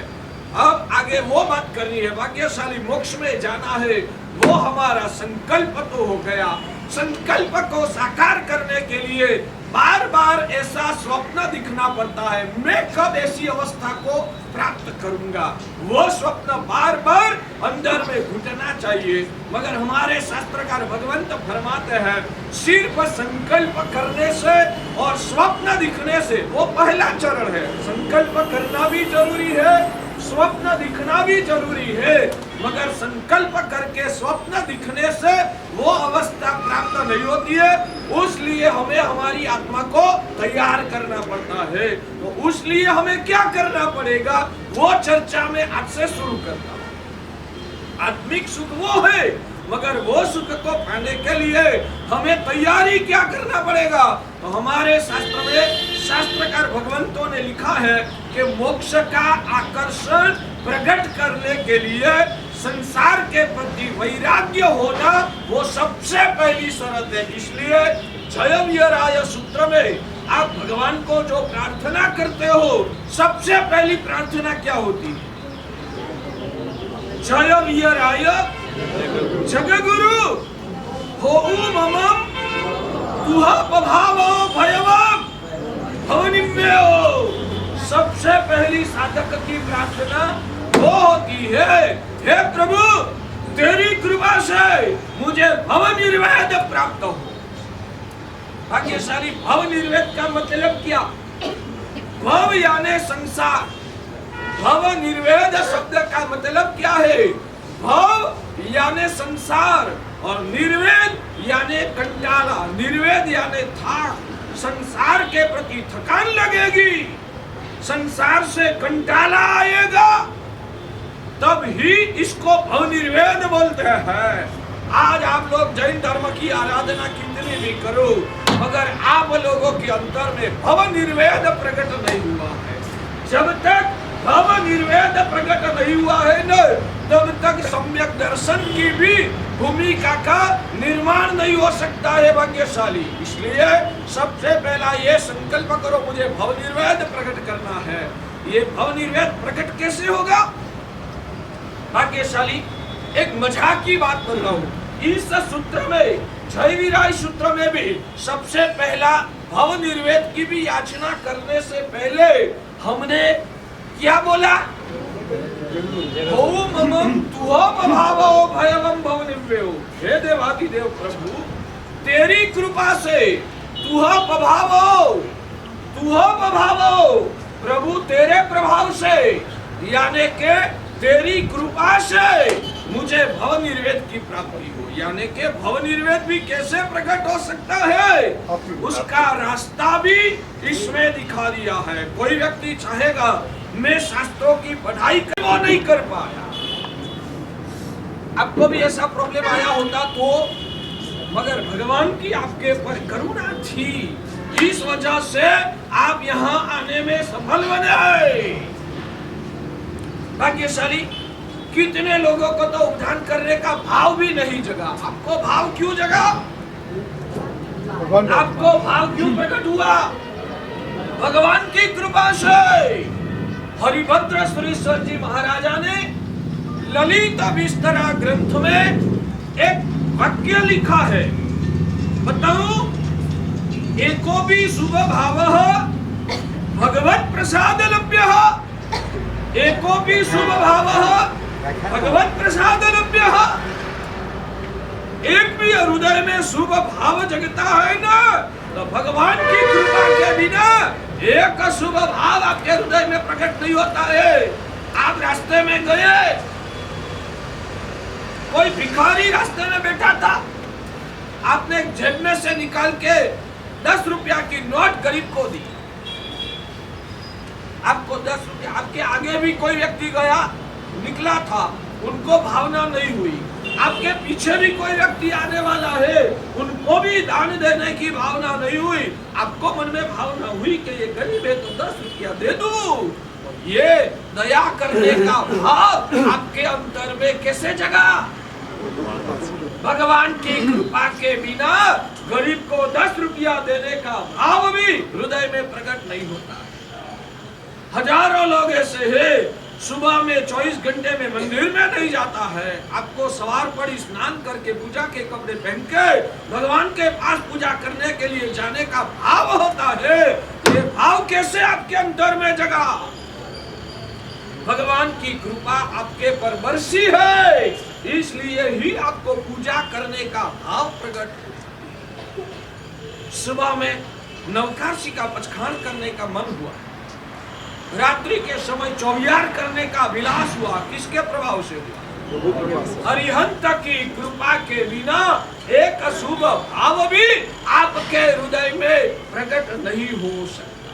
अब आगे वो बात करनी है, भाग्यशाली मोक्ष में जाना है, वो हमारा संकल्प तो हो गया। संकल्प को साकार करने के लिए बार बार ऐसा स्वप्न दिखना पड़ता है, मैं कब ऐसी अवस्था को प्राप्त करूंगा, वो स्वप्न बार बार अंदर में घुटना चाहिए। मगर हमारे शास्त्रकार भगवंत फरमाते हैं सिर्फ संकल्प करने से और स्वप्न दिखने से, वो पहला चरण है, संकल्प करना भी जरूरी है, स्वप्न दिखना भी जरूरी है, मगर संकल्प करके स्वप्न दिखने से वो अवस्था प्राप्त नहीं होती है। उसलिए हमें हमारी आत्मा को तैयार करना पड़ता है। तो उसलिए हमें क्या करना पड़ेगा, वो चर्चा में आज से शुरू करता हूं। आत्मिक सुख वो है, मगर वो सुख को पाने के लिए हमें तैयारी क्या करना पड़ेगा। तो हमारे शास्त्र में शास्त्रकार भगवंतों ने लिखा है कि मोक्ष का आकर्षण प्रकट करने के लिए संसार के प्रति वैराग्य होना वो सबसे पहली शर्त है। इसलिए जयवीराय सूत्र में आप भगवान को जो प्रार्थना करते हो, सबसे पहली प्रार्थना क्या होती है? जयवीराय जगगुरु हो ममम तुहा प्रभावो भयवम भवनिम्यो। सबसे पहली साधक की प्रार्थना वो होती है, हे प्रभु तेरी कृपा से मुझे भव निर्वेद प्राप्त हो। भाग्यशाली भव निर्वेद का मतलब क्या? भव यानी संसार, भव निर्वेद शब्द का मतलब क्या है? भव यानी संसार और निर्वेद यानी कंटाला, निर्वेद यानी थाक। संसार के प्रति थकान लगेगी, संसार से कंटाला आएगा, तब ही इसको भव निर्वेद बोलते हैं। आज आप लोग जैन धर्म की आराधना कितनी भी करो, मगर आप लोगों के अंतर में भव निर्वेद प्रकट नहीं हुआ है। जब तक भव निर्वेद प्रकट नहीं हुआ है न, तब तक सम्यक दर्शन की भी भूमिका का निर्माण नहीं हो सकता है भाग्यशाली। इसलिए सबसे पहला ये संकल्प करो, मुझे भव निर्वेद प्रकट करना है। ये भव निर्वेद प्रकट कैसे होगा भाग्यशाली? एक मजाक की बात बोल रहा हूँ। इस सूत्र में, जयवीराय सूत्र में भी सबसे पहला भव निर्वेद की भी याचना करने से पहले हमने क्या बोला? ओम ममम तुहो भावो भयवम भवनिव्यो। हे देवादिदेव प्रभु, तेरी कृपा से तू पभावो प्रभु, तेरे प्रभाव से यानी के तेरी कृपा से मुझे भव निर्वेद की प्राप्ति हो। यानी के भव निर्वेद भी कैसे प्रकट हो सकता है, उसका रास्ता भी इसमें दिखा दिया है। कोई व्यक्ति चाहेगा मैं शास्त्रों की पढ़ाई कर, वो नहीं कर पाया। आपको भी ऐसा प्रॉब्लम आया होता तो, मगर भगवान की आपके पर करुणा थी, इस वजह से आप यहाँ आने में सफल बने। भाग्यशाली। कितने लोगों को तो उद्धार करने का भाव भी नहीं जगा। आपको भाव क्यों जगा? आपको भाव क्यों प्रकट हुआ? भगवान की कृपा से। हरिभद्र सुरेश्वर जी महाराजा ने ललित विस्तरा ग्रंथ में एक वाक्य लिखा है, बताऊं? एको भी शुभ भावः भगवत प्रसाद लभ्यः, एको भी शुभ भावः भगवत प्रसाद लभ्यः। एक भी हृदय में शुभ भाव जगता है ना, तो भगवान की कृपा के बिना एक शुभ भाव आपके हृदय में प्रकट नहीं होता है। आप रास्ते में गए, कोई भिखारी रास्ते में बैठा था, आपने जेब में से निकाल के 10 रुपया की नोट गरीब को दी। आपको 10 रुपया, आपके आगे भी कोई व्यक्ति गया निकला था, उनको भावना नहीं हुई। आपके पीछे भी कोई व्यक्ति आने वाला है, उनको भी दान देने की भावना नहीं हुई। आपको मन में भावना हुई कि ये गरीब है तो 10 रुपया दे दूं। ये दया करने का भाव आपके अंतर में कैसे जगा? भगवान की कृपा के बिना गरीब को 10 रुपया देने का भाव भी हृदय में प्रकट नहीं होता। हजारों लोग ऐसे हैं, सुबह में 24 घंटे में मंदिर में नहीं जाता है। आपको सवार पड़ी स्नान करके पूजा के कपड़े पहन के भगवान के पास पूजा करने के लिए जाने का भाव होता है। ये भाव कैसे आपके अंदर में जगा? भगवान की कृपा आपके पर बरसी है, इसलिए ही आपको पूजा करने का भाव प्रकट। सुबह में नवकाशी का पचखान करने का मन हुआ, रात्रि के समय चौविहार करने का विलास हुआ। किसके प्रभाव से हुआ? अरिहंत की कृपा के बिना एक शुभ भाव भी आपके हृदय में प्रकट नहीं हो सकता।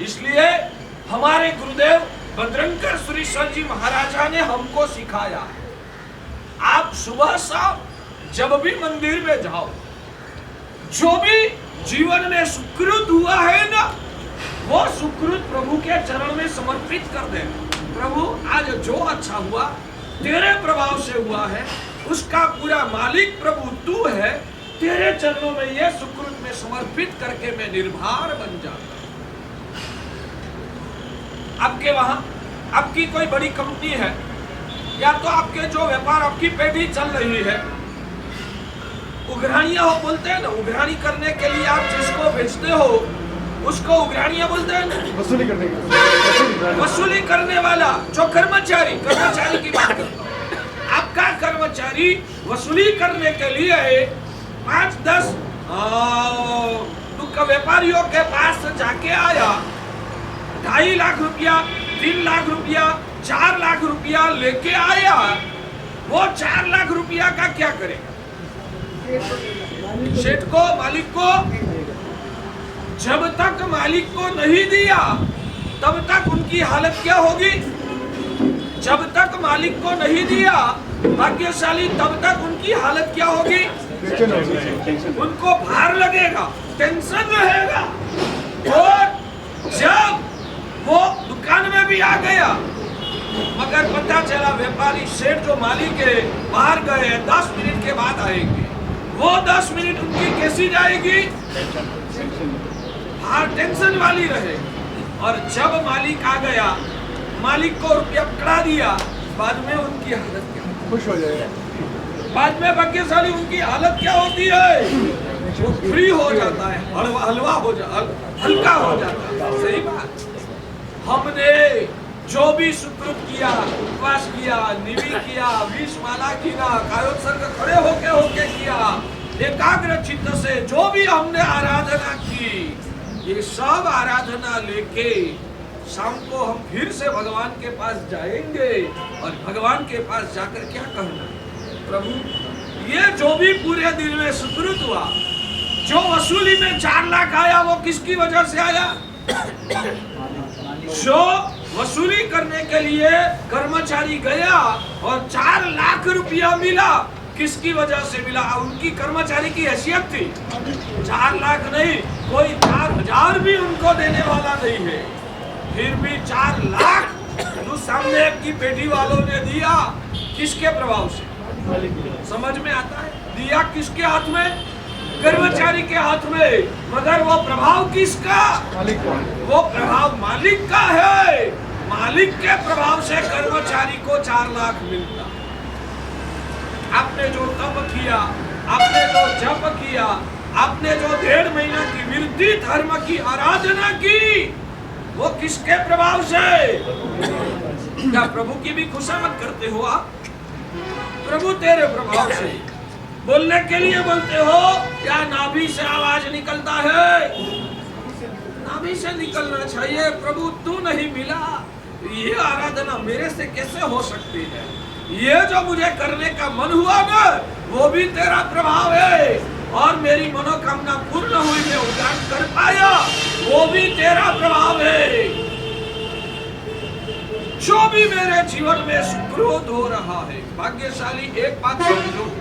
इसलिए हमारे गुरुदेव बजरंकर सुरेश्वर जी महाराजा ने हमको सिखाया है, आप सुबह शाम जब भी मंदिर में जाओ, जो भी जीवन में सुकृत हुआ है ना, वो सुकृत प्रभु के चरण में समर्पित कर दे। प्रभु आज जो अच्छा हुआ तेरे प्रभाव से हुआ है, उसका पूरा मालिक प्रभु तू है, तेरे चरणों में ये सुकृत में समर्पित करके मैं निर्भर बन जाता। आपके वहां आपकी कोई बड़ी कंपनी है, या तो आपके जो व्यापार आपकी पेढ़ी चल रही है, उघरानिया हो बोलते हैं ना, उघरानी करने के लिए आप जिसको भेजते हो उसको उघरानिया बोलते हैं ना, वसूली करने वाला जो कर्मचारी की बात करता हूं। आपका कर्मचारी वसूली करने के लिए 5-10 व्यापारियों के पास जाके आया, 2.5 लाख रुपया, 3 लाख रुपया, 4 लाख रुपया लेके आया। वो 4 लाख रुपया का क्या करेगा? सेठ को, मालिक को, जब तक मालिक को नहीं दिया तब तक उनकी हालत क्या होगी? जब तक मालिक को नहीं दिया भाग्यशाली, तब तक उनकी हालत क्या होगी? उनको भार लगेगा, टेंशन रहेगा। और जब वो दुकान में भी आ गया, मगर पता चला व्यापारी सेठ जो मालिक है बाहर गए, 10 मिनट के बाद आएंगे, वो 10 मिनट उनकी कैसी जाएगी? हाँ, टेंशन वाली रहे। और जब मालिक आ गया, मालिक को रुपया पकड़ा दिया, बाद में उनकी हालत क्या? खुश हो जाएगा। बाद में भाग्यशाली उनकी हालत क्या होती है? वो फ्री हो जाता है, हलवा हो जाता, हल्का हो जाता है। सही बात। हमने जो भी सुकृत किया, उपवास किया, निवि किया, 20 माला किया, कायोत्सर्ग खड़े होके किया, एकाग्र चित्त से जो भी हमने आराधना की, ये सब आराधना लेके शाम को हम फिर से भगवान के पास जाएंगे और भगवान के पास जाकर क्या कहना, प्रभु ये जो भी पूरे दिन में सुकृत हुआ, जो वसूली में 4 लाख आया वो किसकी वजह से आया? जो वसूली करने के लिए कर्मचारी गया और 4 लाख रुपया मिला, किसकी वजह से मिला? उनकी कर्मचारी की हैसियत थी। 4 लाख नहीं, कोई 4,000 भी उनको देने वाला नहीं है, फिर भी 4 लाख जो सामने की पेटी वालों ने दिया, किसके प्रभाव से? समझ में आता है? दिया किसके हाथ में? कर्मचारी के हाथ में, मगर वो प्रभाव किसका? वो प्रभाव मालिक का है। मालिक के प्रभाव से कर्मचारी को 4 लाख मिलता। आपने जो तप किया, आपने जो जप किया, आपने जो 1.5 महीना की वृद्धि धर्म की आराधना की, वो किसके प्रभाव से? क्या प्रभु की भी खुशामद करते हो आप? प्रभु तेरे प्रभाव से बोलने के लिए बोलते हो, क्या नाभि से आवाज निकलता है? नाभि से निकलना चाहिए। प्रभु तू नहीं मिला, ये आराधना मेरे से कैसे हो सकती है? ये जो मुझे करने का मन हुआ ना, वो भी तेरा प्रभाव है, और मेरी मनोकामना पूर्ण हुई, मैं उद्धार कर पाया, वो भी तेरा प्रभाव है। जो भी मेरे जीवन में सुक्रोध हो रहा है, भाग्यशाली एक बात समझो,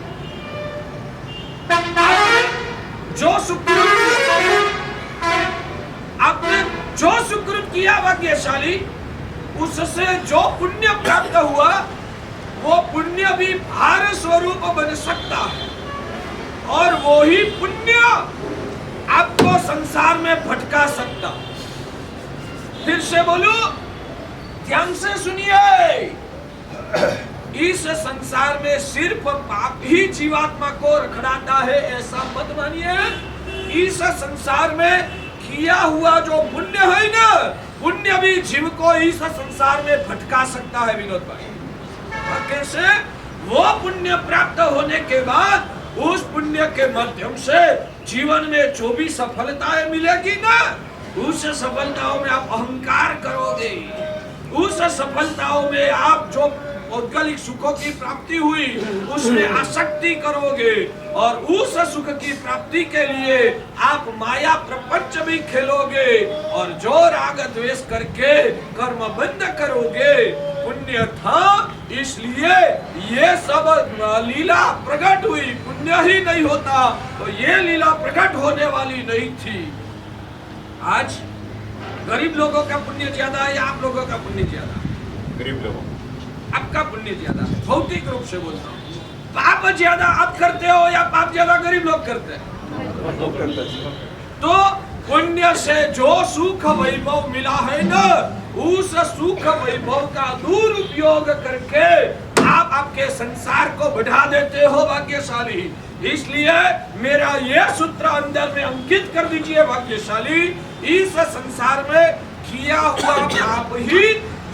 आपने जो सुकृत किया भाग्यशाली, उससे जो पुण्य प्राप्त हुआ, वो पुण्य भी भार स्वरूप बन सकता है, और वो ही पुण्य आपको संसार में भटका सकता। फिर से बोलूं, ध्यान से सुनिए, इस संसार में सिर्फ पाप ही जीवात्मा को रखड़ाता है ऐसा मत मानिए। इस संसार में किया हुआ जो पुण्य है ना, पुण्य भी जीव को इस संसार में भटका सकता है। विनोद भाई, कैसे? वो पुण्य प्राप्त होने के बाद उस पुण्य के माध्यम से जीवन में जो भी सफलताएं मिलेगी ना, उस सफलताओं में आप अहंकार करोगे, उस सफलताओं में आप जो औद्योगिक सुखों की प्राप्ति हुई उसमें आसक्ति करोगे, और उस सुख की प्राप्ति के लिए आप माया प्रपंच भी खेलोगे, और जो राग द्वेष करके कर्म बंद करोगे। पुण्य था इसलिए ये सब लीला प्रकट हुई, पुण्य ही नहीं होता तो ये लीला प्रकट होने वाली नहीं थी। आज गरीब लोगों का पुण्य ज्यादा है या आप लोगों का पुण्य ज्यादा? गरीब लोगों, आपका पुण्य ज्यादा है, भौतिक रूप से बोलता हूँ। पाप ज्यादा आप करते हो या पाप ज्यादा गरीब लोग करते हैं? तो पुण्य से जो सुख वैभव मिला है ना, उस सुख वैभव का दुरुपयोग करके आप आपके संसार को बढ़ा देते हो भाग्यशाली। इसलिए मेरा ये सूत्र अंदर में अंकित कर दीजिए भाग्यशाली, इस संसार में किया हुआ पाप ही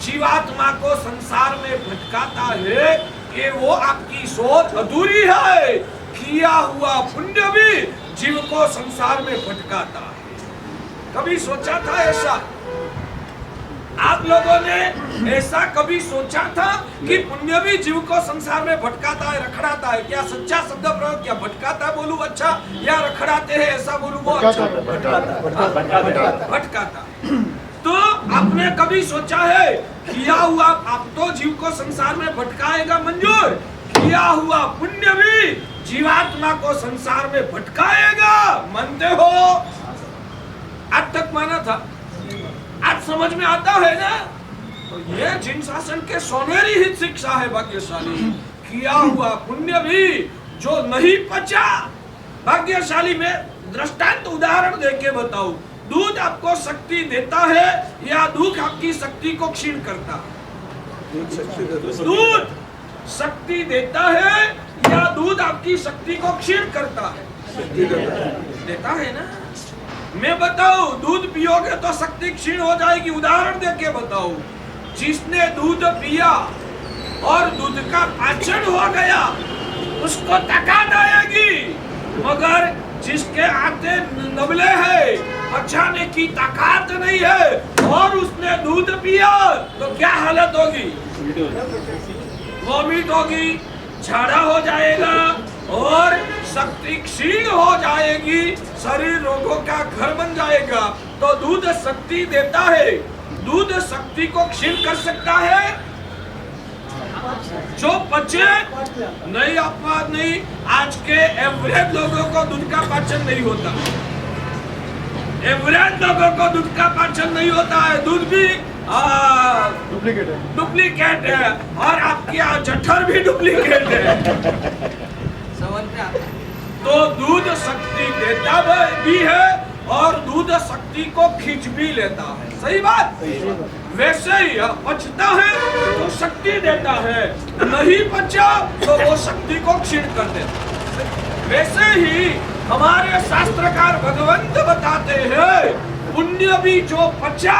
जीवात्मा को संसार में भटकाता है, कि वो आपकी सोच अधूरी है। किया हुआ पुण्य भी जीव को संसार में भटकाता है। कभी सोचा था ऐसा? आप लोगों ने ऐसा कभी सोचा था कि पुण्य भी जीव को संसार में भटकाता है, रखड़ाता है? क्या सच्चा शब्द प्रयोग, क्या भटकाता बोलूं अच्छा, या रखड़ाते हैं ऐसा बोलूं वो अच्छा? भटकाता। तो आपने कभी सोचा है किया हुआ आप तो जीव को संसार में भटकाएगा मंजूर, किया हुआ पुण्य भी जीवात्मा को संसार में भटकाएगा? मानते हो? आज तक माना था, आज समझ में आता है ना? तो ये जिन शासन के सोनेरी हित शिक्षा है भाग्यशाली। किया हुआ पुण्य भी जो नहीं पचा, भाग्यशाली में दृष्टांत उदाहरण देके बताऊं, दूध आपको शक्ति देता है या दूध आपकी शक्ति को क्षीण करता है? दूध शक्ति देता है या दूध आपकी शक्ति को क्षीण करता है? देता है ना। मैं बताऊं, दूध पियोगे तो शक्ति क्षीण हो जाएगी। उदाहरण देके बताऊं, जिसने दूध पिया और दूध का पाचन हो गया उसको ताकत आएगी, मगर जिसके आते नबले है, पचाने की ताकत नहीं है और उसने दूध पिया तो क्या हालत होगी? वॉमिट होगी, झाड़ा हो जाएगा और शक्ति क्षीण हो जाएगी, शरीर रोगों का घर बन जाएगा। तो दूध शक्ति देता है, दूध शक्ति को क्षीण कर सकता है? जो पचे नहीं, अपवाद नहीं। आज के एवरेज लोगों को दूध का पाचन नहीं होता, एवरेज लोगों को दूध का पाचन नहीं होता है। दूध भी डुप्लीकेट है और आपकी जठर भी डुप्लीकेट है। तो दूध शक्ति देता भी है और दूध शक्ति को खींच भी लेता है। सही बात? वैसे ही पचता है तो शक्ति देता है, नहीं पचा तो वो शक्ति को क्षीण कर देता है। वैसे ही हमारे शास्त्रकार भगवंत बताते हैं, पुण्य भी जो पचा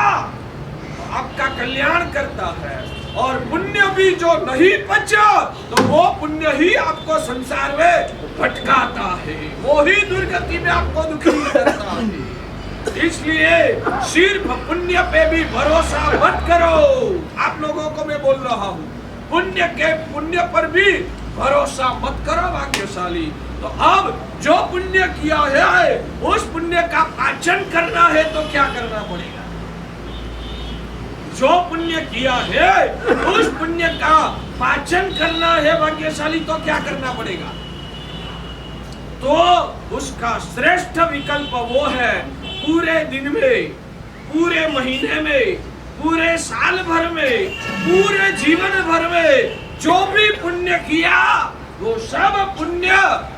आपका कल्याण करता है और पुण्य भी जो नहीं पचा तो वो पुण्य ही आपको संसार में भटकाता है, वो ही दुर्गति में आपको दुखी करता है। इसलिए सिर्फ पुण्य पे भी भरोसा मत करो। आप लोगों को मैं बोल रहा हूँ, पुण्य पर भी भरोसा मत करो भाग्यशाली। तो अब जो पुण्य किया है उस पुण्य का पाचन करना है तो क्या करना पड़ेगा? जो पुण्य किया है उस पुण्य का पाचन करना है भाग्यशाली, तो क्या करना पड़ेगा? तो उसका श्रेष्ठ विकल्प वो है, पूरे दिन में, पूरे महीने में, पूरे साल भर में, पूरे जीवन भर में जो भी पुण्य किया वो सब पुण्य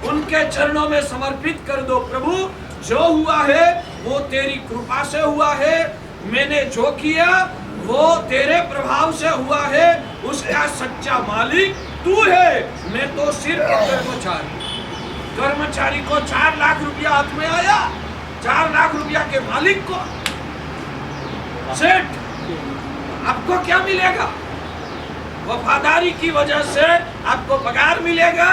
उनके चरणों में समर्पित कर दो। प्रभु, जो हुआ है वो तेरी कृपा से हुआ है, मैंने जो किया वो तेरे प्रभाव से हुआ है, उसका सच्चा मालिक तू है, मैं तो सिर्फ कर्मचारी को 4 लाख रुपया हाथ में आया, 4 लाख रुपया के मालिक को सेठ, आपको क्या मिलेगा? वफादारी की वजह से आपको पगार मिलेगा,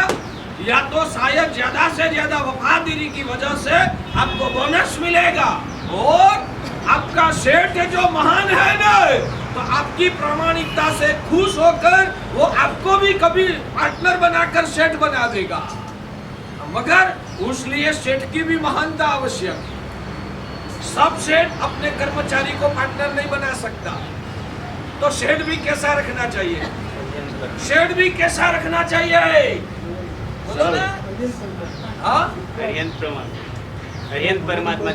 या तो शायद ज्यादा से ज्यादा वफादारी की वजह से आपको बोनस मिलेगा। और आपका सेठ जो महान है ना, तो आपकी प्रामाणिकता से खुश होकर वो आपको भी कभी पार्टनर बनाकर सेठ बना देगा। मगर उसलिए सेठ की भी महानता आवश्यक। सब सेठ अपने कर्मचारी को पार्टनर नहीं बना सकता, तो सेठ भी कैसा रखना चाहिए? सेठ भी कैसा रखना चाहिए? बोलो ना। हाँ, परमात्मा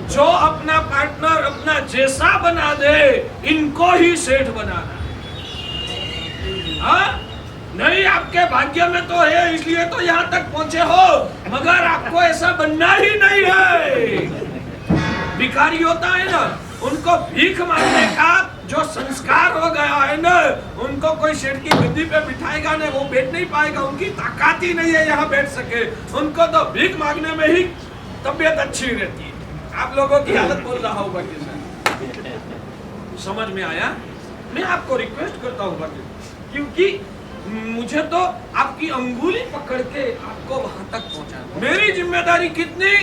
जो अपना पार्टनर अपना जैसा बना दे, इनको ही सेठ बनाना। हाँ, नहीं आपके भाग्य में तो है इसलिए तो यहाँ तक पहुँचे हो, मगर आपको ऐसा बनना ही नहीं है। भिखारी होता है ना, उनको भीख मांगने का जो संस्कार हो गया है ना, उनको कोई सेठ की गद्दी पे बिठाएगा ना, वो बैठ नहीं पाएगा, उनकी ताकत ही नहीं है यहाँ बैठ सके। उनको तो भीख मांगने में ही तबीयत अच्छी रहती है। आप लोगों की हालत बोल रहा हूँ बाकी से समझ में आया? मैं आपको रिक्वेस्ट करता हूँ, क्योंकि मुझे तो आपकी अंगुली पकड़ के आपको वहां तक पहुंचाना। मेरी जिम्मेदारी कितनी?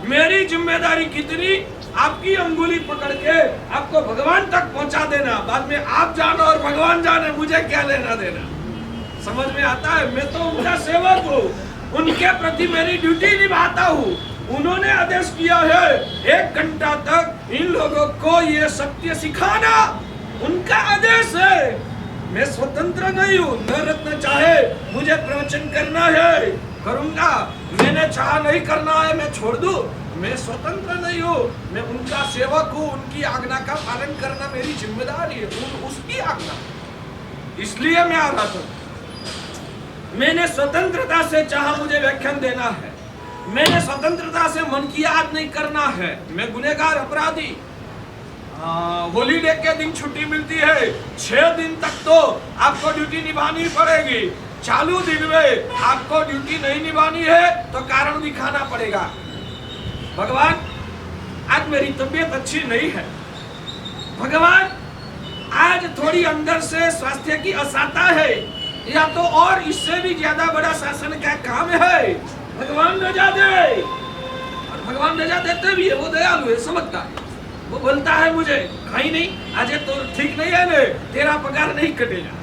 मेरी जिम्मेदारी कितनी? आपकी अंगुली पकड़ के आपको भगवान तक पहुंचा देना। बाद में आप जानो और भगवान जाने, मुझे क्या लेना देना। समझ में आता है? मैं तो उनका सेवक हूँ, उनके प्रति मेरी ड्यूटी निभाता हूँ। उन्होंने आदेश किया है 1 घंटा तक इन लोगों को ये सत्य सिखाना, उनका आदेश है। मैं स्वतंत्र नहीं हूँ, न रत्न चाहे मुझे प्रवचन करना है करूंगा, मैंने चाह नहीं करना है मैं छोड़ दूं। मैं स्वतंत्र नहीं हूँ, मैं उनका सेवक हूँ, उनकी आज्ञा का पालन करना मेरी जिम्मेदारी है, उसकी आज्ञा, इसलिए मैं आ रहा था। मैंने स्वतंत्रता से चाहा मुझे व्याख्यान देना है, मैंने स्वतंत्रता से मन की याद नहीं करना है। मैं गुनहगार अपराधी, हॉलीडे के दिन छुट्टी मिलती है, 6 दिन तक तो आपको ड्यूटी निभानी पड़ेगी। चालू दिन में आपको ड्यूटी नहीं निभानी है तो कारण दिखाना पड़ेगा। भगवान, आज मेरी तबीयत अच्छी नहीं है, भगवान आज थोड़ी अंदर से स्वास्थ्य की असाता है, या तो और इससे भी ज्यादा बड़ा शासन का काम है, भगवान रजा दे, और भगवान रजा देते भी है, वो दयालु है, समझता है। वो बोलता है मुझे कहीं नहीं, आज तो ठीक नहीं है ने, तेरा पगार नहीं कटेगा,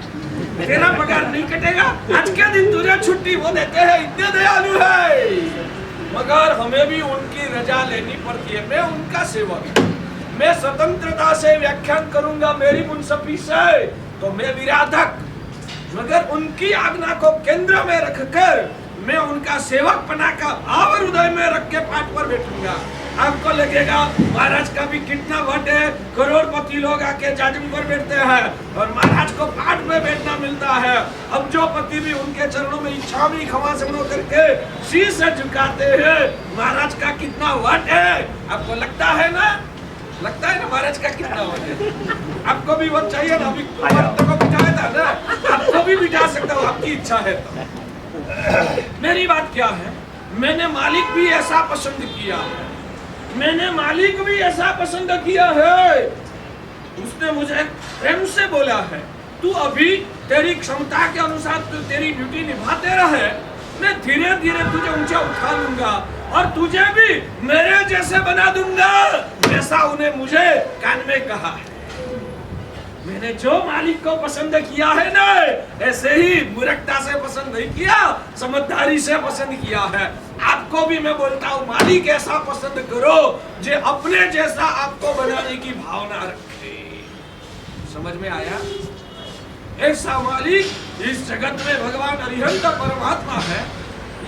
तेरा पगार नहीं कटेगा, आज के दिन तुझे छुट्टी वो देते हैं, इतने दयालु है। मगर हमें भी उनकी रजा लेनी पड़ती है। मैं उनका सेवक, मैं स्वतंत्रता से व्याख्यान करूंगा मेरी मुंसफी से, तो मैं विराधक, मगर उनकी आज्ञा को केंद्र में रखकर मैं उनका सेवक बनाकर भाव हृदय में रख के पाठ पर बैठूंगा। आपको लगेगा महाराज का भी कितना वट है, करोड़पति लोग आके जाजम पर बैठते हैं और महाराज को पाठ में बैठना मिलता है। अब जो पति भी उनके चरणों में इच्छा भी क्षमा समझो करके शीश झुकाते हैं, महाराज का कितना वट है। आपको लगता है ना, लगता है ना महाराज का कितना वट है। आपको भी वट चाहिए ना, अभी तो बिठाया था ना, आपको भी बिठा सकता हूँ, आपकी इच्छा है तो। मेरी बात क्या है, मैंने मालिक भी ऐसा पसंद किया है, मैंने मालिक भी ऐसा पसंद किया है। उसने मुझे प्रेम से बोला है, तू अभी तेरी क्षमता के अनुसार तू तेरी ड्यूटी निभाते रहे, मैं धीरे धीरे तुझे ऊंचा उठा लूंगा और तुझे भी मेरे जैसे बना दूंगा, जैसा उन्हें मुझे कान में कहा है। मैंने जो मालिक को पसंद किया है ना, ऐसे ही मूर्खता से पसंद नहीं किया, समझदारी से पसंद किया है। आपको भी मैं बोलता हूँ, मालिक ऐसा पसंद करो जो अपने जैसा आपको बनाने की भावना रखे। समझ में आया? ऐसा मालिक इस जगत में भगवान अरिहंत परमात्मा है,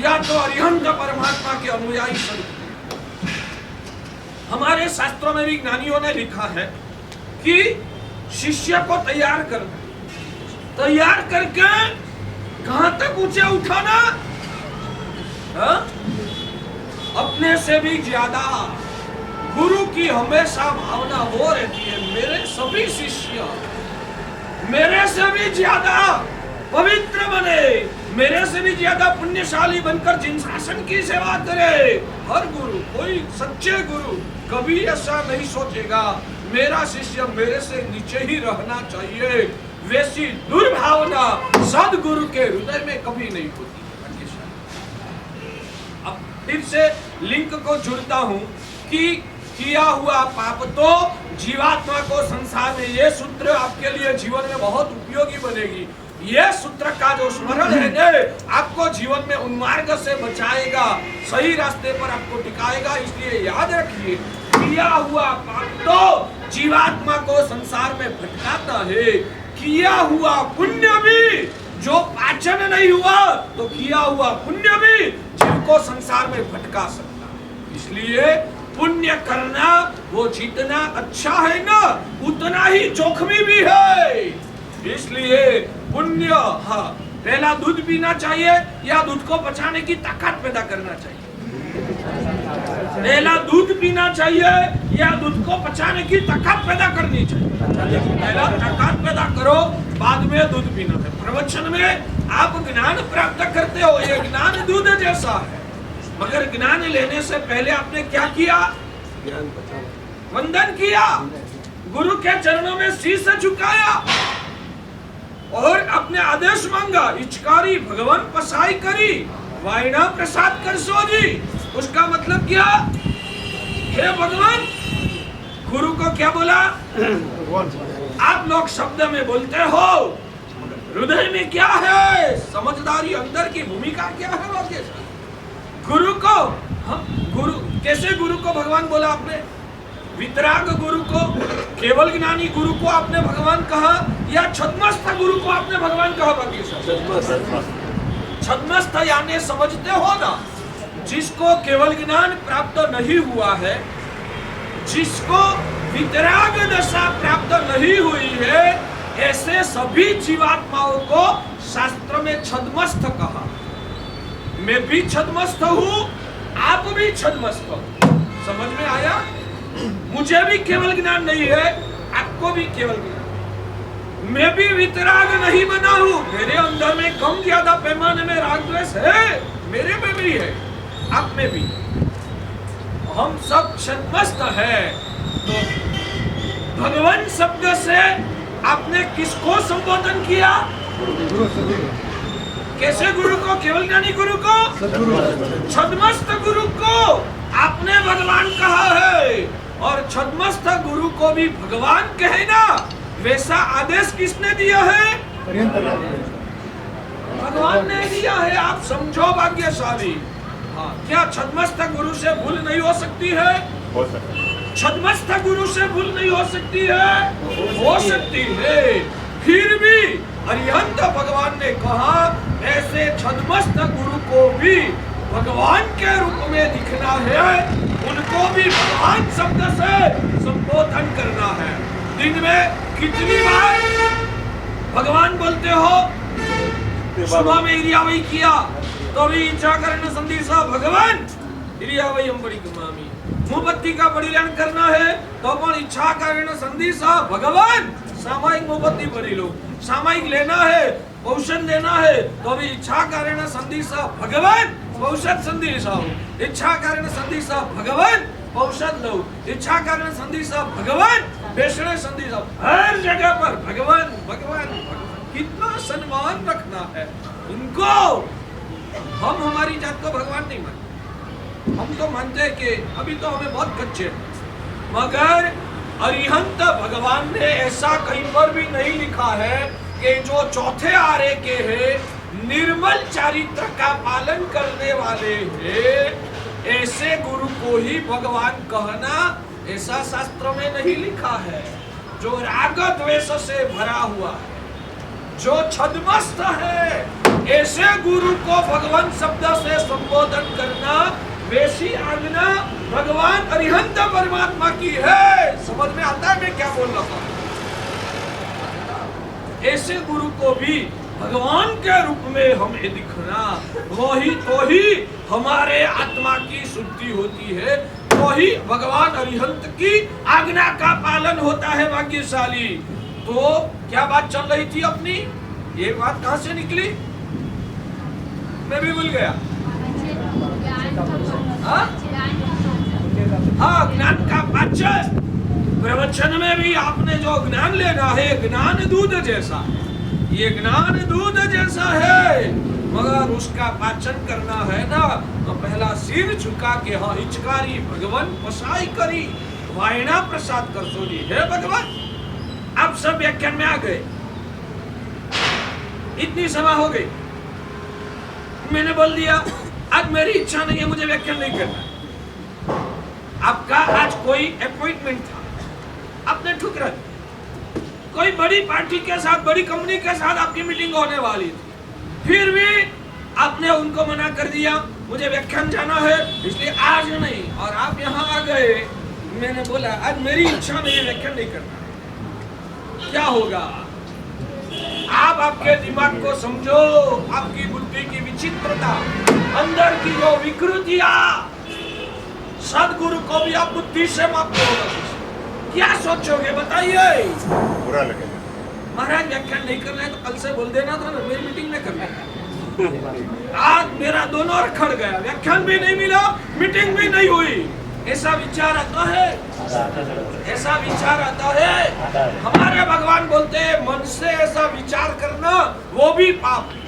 या तो अरिहंत परमात्मा के अनुयायी सदगुरु। हमारे शास्त्रों में भी ज्ञानियों ने लिखा है कि शिष्य को तैयार करना, तैयार करके कहां तक ऊंचे उठाना, हा? अपने से भी ज्यादा गुरु की हमेशा भावना वो रहती है, मेरे सभी शिष्य मेरे से भी ज्यादा पवित्र बने, मेरे से भी ज्यादा पुण्यशाली बनकर जिन शासन की सेवा करे। हर गुरु, कोई सच्चे गुरु कभी ऐसा नहीं सोचेगा मेरा शिष्य मेरे से नीचे ही रहना चाहिए। वैसी दुर्भावना सदगुरु के हृदय में कभी नहीं होती। अब फिर से लिंक को जुड़ता हूं कि किया हुआ पाप तो जीवात्मा को संसार में, ये सूत्र आपके लिए जीवन में बहुत उपयोगी बनेगी। ये सूत्र का जो स्मरण है ना, आपको जीवन में उन्मार्ग से बचाएगा, सही रास्ते पर आपको टिकाएगा। इसलिए याद रखिए, किया हुआ पाप तो जीवात्मा को संसार में भटकाता है, किया हुआ पुण्य भी जो पाचन नहीं हुआ तो किया हुआ पुण्य भी जिनको संसार में भटका सकता है। इसलिए पुण्य करना वो जितना अच्छा है ना, उतना ही जोखमी भी है। इसलिए पुण्य, हाँ, पहला दूध पीना चाहिए या दूध को पचाने की ताकत पैदा करना चाहिए? पहला दूध पीना चाहिए या दूध को पचाने की ताकत पैदा करनी चाहिए? पहला ताकत पैदा करो, बाद में दूध पीना है। प्रवचन में आप ज्ञान प्राप्त करते हो, ये ज्ञान दूध जैसा है, मगर ज्ञान लेने से पहले आपने क्या किया? वंदन किया, गुरु के चरणों में शीश झुकाया और अपने आदेश मांगा। इचकारी भगवान पसाई करी, वायना प्रसाद कर सोजी। उसका मतलब क्या? हे भगवान, गुरु को क्या बोला? आप लोग शब्द में बोलते हो, हृदय में क्या है? समझदारी अंदर की भूमिका क्या है? वाक्य गुरु को, गुरु कैसे गुरु को भगवान बोला आपने? वितराग गुरु को, केवल ज्ञानी गुरु को आपने भगवान कहा या छद्मस्थ गुरु को आपने भगवान कहा? छद्मस्थ यानी समझते हो ना, जिसको केवल ज्ञान प्राप्त नहीं हुआ है, जिसको वितराग दशा प्राप्त नहीं हुई है, ऐसे सभी जीवात्माओं को शास्त्र में छद्मस्थ कहा। मैं भी छद्मस्थ हूँ, आप भी छद्मस्थ हो। समझ में आया? मुझे भी केवल ज्ञान नहीं है, आपको भी केवल ज्ञान। मैं भी वितराग नहीं बना हूँ, मेरे अंदर में कम ज्यादा पैमाने में राग द्वेष है, मेरे में भी है, आप में भी। हम सब छद्मस्थ हैं। तो भगवान शब्द से आपने किसको संबोधन किया? कैसे गुरु को? केवल ज्ञानी गुरु को, छद्मस्त गुरु को आपने भगवान कहा है, और छद्मस्त गुरु को भी भगवान कहे ना, वैसा आदेश किसने दिया है? भगवान ने दिया है। आप समझो भाग्यशाली। हाँ, क्या छद्मस्त गुरु से भूल नहीं हो सकती है? छद्मस्त गुरु से भूल नहीं हो सकती है? हो सकती है। फिर भी अरिहंत भगवान ने कहा ऐसे छद्मस्त गुरु को भी भगवान के रूप में दिखना है, उनको भी भगवान शब्द से संबोधन करना है। दिन में कितनी बार भगवान बोलते हो? सुबह में इरियावई किया तो भी इच्छा करण संदेशा भगवान इरियावई हम बड़ी गुमामी। मोमबत्ती का बलिदान करना है तो पण इच्छा करण संदेशा भगवान। सामायिक मोमबत्ती बड़ी लो, सामायिक लेना है, औषध लेना है तो भी इच्छा करण संदेशा भगवान। औषध संदेशा हो, इच्छा करण संदेशा भगवान। औषध लो, इच्छा करण संदेशा भगवान। बेसणे संदेशा, हर जगह पर भगवान भगवान भगवान। कितना सम्मान रखना है उनको। हम हमारी जात को भगवान नहीं मानते, हम तो मानते हैं कि अभी तो हमें बहुत कच्चे हैं, मगर अरिहंत भगवान ने ऐसा कहीं पर भी नहीं लिखा है कि जो चौथे आरे के हैं, निर्मल चरित्र का पालन करने वाले हैं, ऐसे गुरु को ही भगवान कहना, ऐसा शास्त्र में नहीं लिखा है। जो राग द्वेष से भरा हुआ है, जो छद्मस्त है, ऐसे गुरु को भगवान शब्द से संबोधन करना, वैसी आज्ञा भगवान अरिहंत परमात्मा की है। समझ में आता है मैं क्या बोल रहा हूं? ऐसे गुरु को भी भगवान के रूप में हमें दिखना, वही तो ही हमारे आत्मा की शुद्धि होती है, वही भगवान अरिहंत की आज्ञा का पालन होता है। भाग्यशाली। तो क्या बात चल रही थी अपनी? ये बात कहां से निकली? मैं भी भूल गया। हाँ, ज्ञान का पाचन। प्रवचन में भी आपने जो ज्ञान लेना है, ज्ञान दूध जैसा, ये ज्ञान दूध जैसा है, मगर उसका पाचन करना है ना, तो पहला सिर झुका के हाँ इचकारी भगवान पसाई करी वायना प्रसाद कर सोली है भगवान। आप सब व्याख्यान में आ गए, इतनी सभा हो गई, मैंने बोल दिया आज मेरी इच्छा नहीं है, मुझे व्याख्यान नहीं करना। आपका आज कोई अपॉइंटमेंट था, आपने ठुकरा दी। कोई बड़ी पार्टी के साथ, बड़ी कंपनी के साथ आपकी मीटिंग होने वाली थी, फिर भी आपने उनको मना कर दिया, मुझे व्याख्यान जाना है इसलिए आज नहीं, और आप यहाँ आ गए। मैंने बोला आज मेरी इच्छा नहीं है, व्याख्यान नहीं करना। क्या होगा? आप आपके दिमाग को समझो, आपकी बुद्धि की विचित्रता, अंदर की जो विकृतियां, सदगुरु को भी आप बुद्धि से मापते हो। क्या सोचोगे बताइए? बुरा लगेगा। महाराज व्याख्यान नहीं करना है तो कल से बोल देना था ना, मेरी मीटिंग में करना। आज मेरा दोनों रखड़ गया, व्याख्यान भी नहीं मिला, मीटिंग भी नहीं हुई। ऐसा विचार आता है, ऐसा विचार आता है। हमारे भगवान बोलते हैं मन से ऐसा विचार करना वो भी पाप है।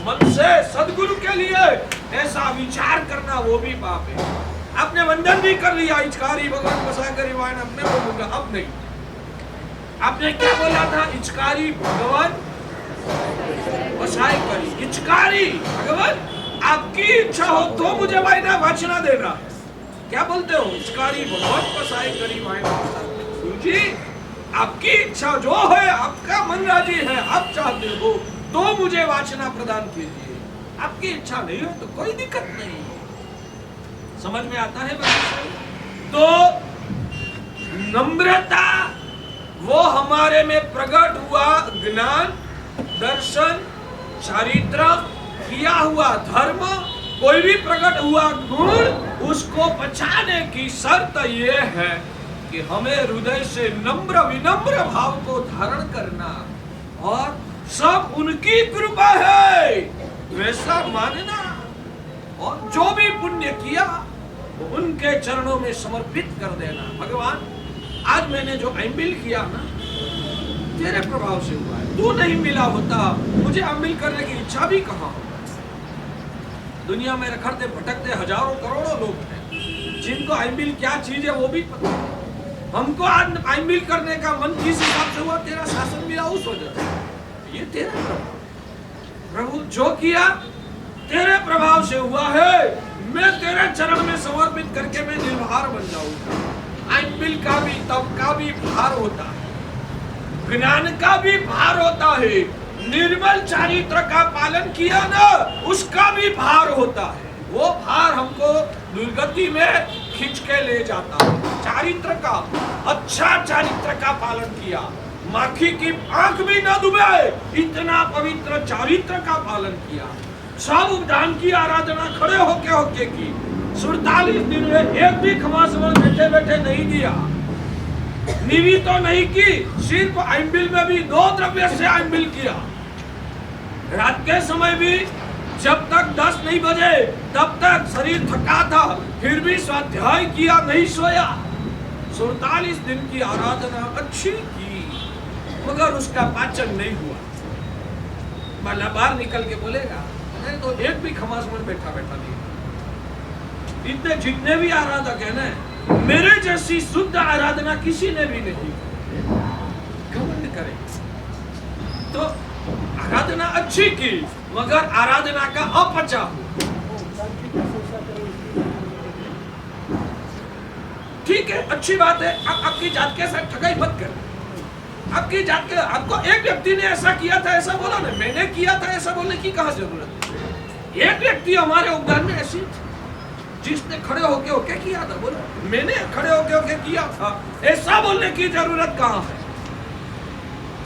मन से सदगुरु के लिए ऐसा विचार करना वो भी पाप है। आपने वंदन भी कर लिया, इचकारी भगवान बसा कर वायन अपने बोलूंगा, अब नहीं। आपने क्या बोला था? इचकारी भगवान बसाई करी, इचकारी भगवान आपकी इच्छा हो तो मुझे वायना वाचना देना। क्या बोलते हो? इचकारी भगवान बसाई करी वायना। जी आपकी इच्छा जो है, आपका मन राजी है, आप चाहते हो तो मुझे वाचना प्रदान कीजिए। आपकी इच्छा नहीं हो तो कोई दिक्कत नहीं। समझ में आता है बात? तो नम्रता वो हमारे में प्रकट हुआ, ज्ञान, दर्शन, चारित्र, किया हुआ धर्म, कोई भी प्रकट हुआ गुण, उसको बचाने की शर्त ये है कि हमें हृदय से नम्र विनम्र भाव को धारण करना, और सब उनकी कृपा है वैसा मानना, और जो भी पुण्य किया उनके चरणों में समर्पित कर देना। भगवान आज मैंने जो अम्बिल किया ना, तेरे प्रभाव से हुआ है, तू नहीं मिला होता मुझे अम्बिल करने की इच्छा भी कहाँ हो। दुनिया में रखड़ते भटकते हजारों करोड़ों लोग हैं जिनको आईबिल क्या चीज है वो भी पता है। हमको आज आईबिल करने का मन किस हिसाब से हुआ, तेरा शासन मिला उस वजह से। ये तेरा प्रभाव, प्रभु जो किया तेरे प्रभाव से हुआ है। मैं तेरे चरण में समर्पित करके मैं निर्भर बन जाऊंगा। आईबिल का भी तप का भी भार होता है, ज्ञान का भी भार होता है, निर्मल चारित्र का पालन किया ना उसका भी भार होता है। वो भार हमको दुर्गति में खींच के ले जाता है। चारित्र का, अच्छा चारित्र का पालन किया, माखी की आंख भी न डूबे इतना पवित्र चारित्र का पालन किया। सब उपदान की आराधना खड़े होके की। 47 दिन में एक भी खमासवन बैठे बैठे नहीं दिया, निवी तो नहीं की, सिर्फ आईबिल में भी 2 द्रव्य से आईबिल किया। रात के समय भी जब तक 10 नहीं बजे तब तक शरीर थका था, फिर भी स्वाध्याय किया, नहीं सोया। 47 दिन की आराधना अच्छी की, मगर उसका पाचन नहीं हुआ। माला बाहर निकल के बोलेगा नहीं तो एक भी खमासमन बैठा बैठा नहीं। इतने जितने भी आराधक है ना, मेरे जैसी शुद्ध आराधना किसी ने भी नहीं। घमंड करे तो आराधना अच्छी की, मगर आराधना का अपचा हो। ठीक है, अच्छी बात है। आपकी जात के साथ ठगाई मत कर। आपकी जात के, आपको एक व्यक्ति ने ऐसा किया था ऐसा बोला ना, मैंने किया था ऐसा बोलने की कहाँ जरूरत है। एक व्यक्ति हमारे उद्यान में ऐसी जिसने खड़े होके किया था, बोला मैंने खड़े होके किया था, ऐसा बोलने की जरूरत कहाँ है।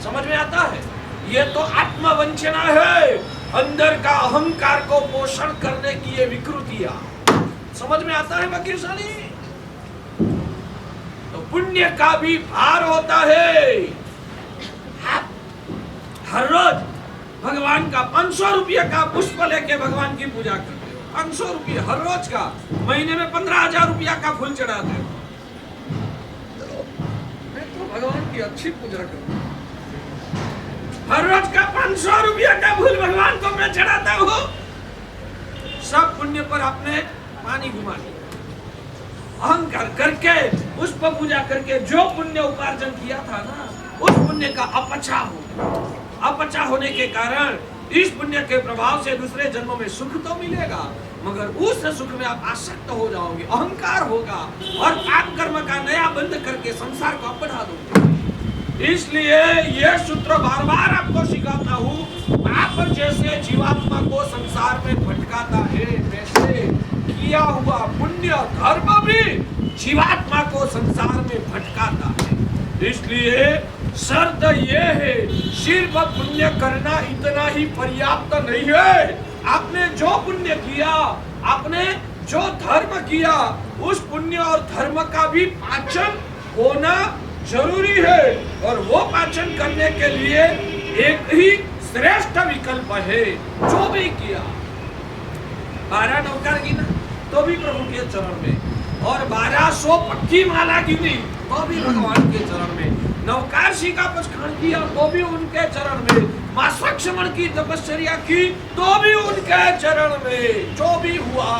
समझ में आता है? ये तो आत्मवंचना है, अंदर का अहंकार को पोषण करने की ये विकृतियां। समझ में आता है वकील साहब? तो पुण्य का भी भार होता है। आप हर रोज भगवान का 500 रुपये का पुष्प लेके भगवान की पूजा करते हो, 500 रुपये हर रोज का। महीने में 15,000 रुपया का फूल चढ़ाते हो। मैं तो भगवान की अच्छी पूजा करता हूँ, हर रोज का 500 रुपया का फूल भगवान को मैं चढ़ाता हूँ। सब पुण्य पर आपने पानी घुमा दिया। अहंकार करके, पुष्प पूजा करके जो पुण्य उपार्जन किया था ना, उस पुण्य का अपचा हो। अपचा होने के कारण इस पुण्य के प्रभाव से दूसरे जन्मों में सुख तो मिलेगा, मगर उस सुख में आप आसक्त हो जाओगे, अहंकार होगा और पाप कर्म का नया बंद करके संसार को बढ़ा दोगे। इसलिए ये सूत्र बार बार आपको सिखाता हूँ। पाप जैसे जीवात्मा को संसार में भटकाता है, वैसे किया हुआ पुण्य धर्म भी जीवात्मा को संसार में भटकाता है। इसलिए शर्त ये है, सिर्फ पुण्य करना इतना ही पर्याप्त नहीं है। आपने जो पुण्य किया, आपने जो धर्म किया, उस पुण्य और धर्म का भी पाचन होना जरूरी है। और वो पाचन करने के लिए एक ही श्रेष्ठ विकल्प है, जो भी किया। 12 नौकर गिना तो भी प्रभु के चरण में, और 1200 पक्की माला गिनी तो भी भगवान के चरण में, नवकाशी का पचखंड किया तो भी उनके चरण में, मासक्षमण की तपस्या की तो भी उनके चरण में। जो भी हुआ,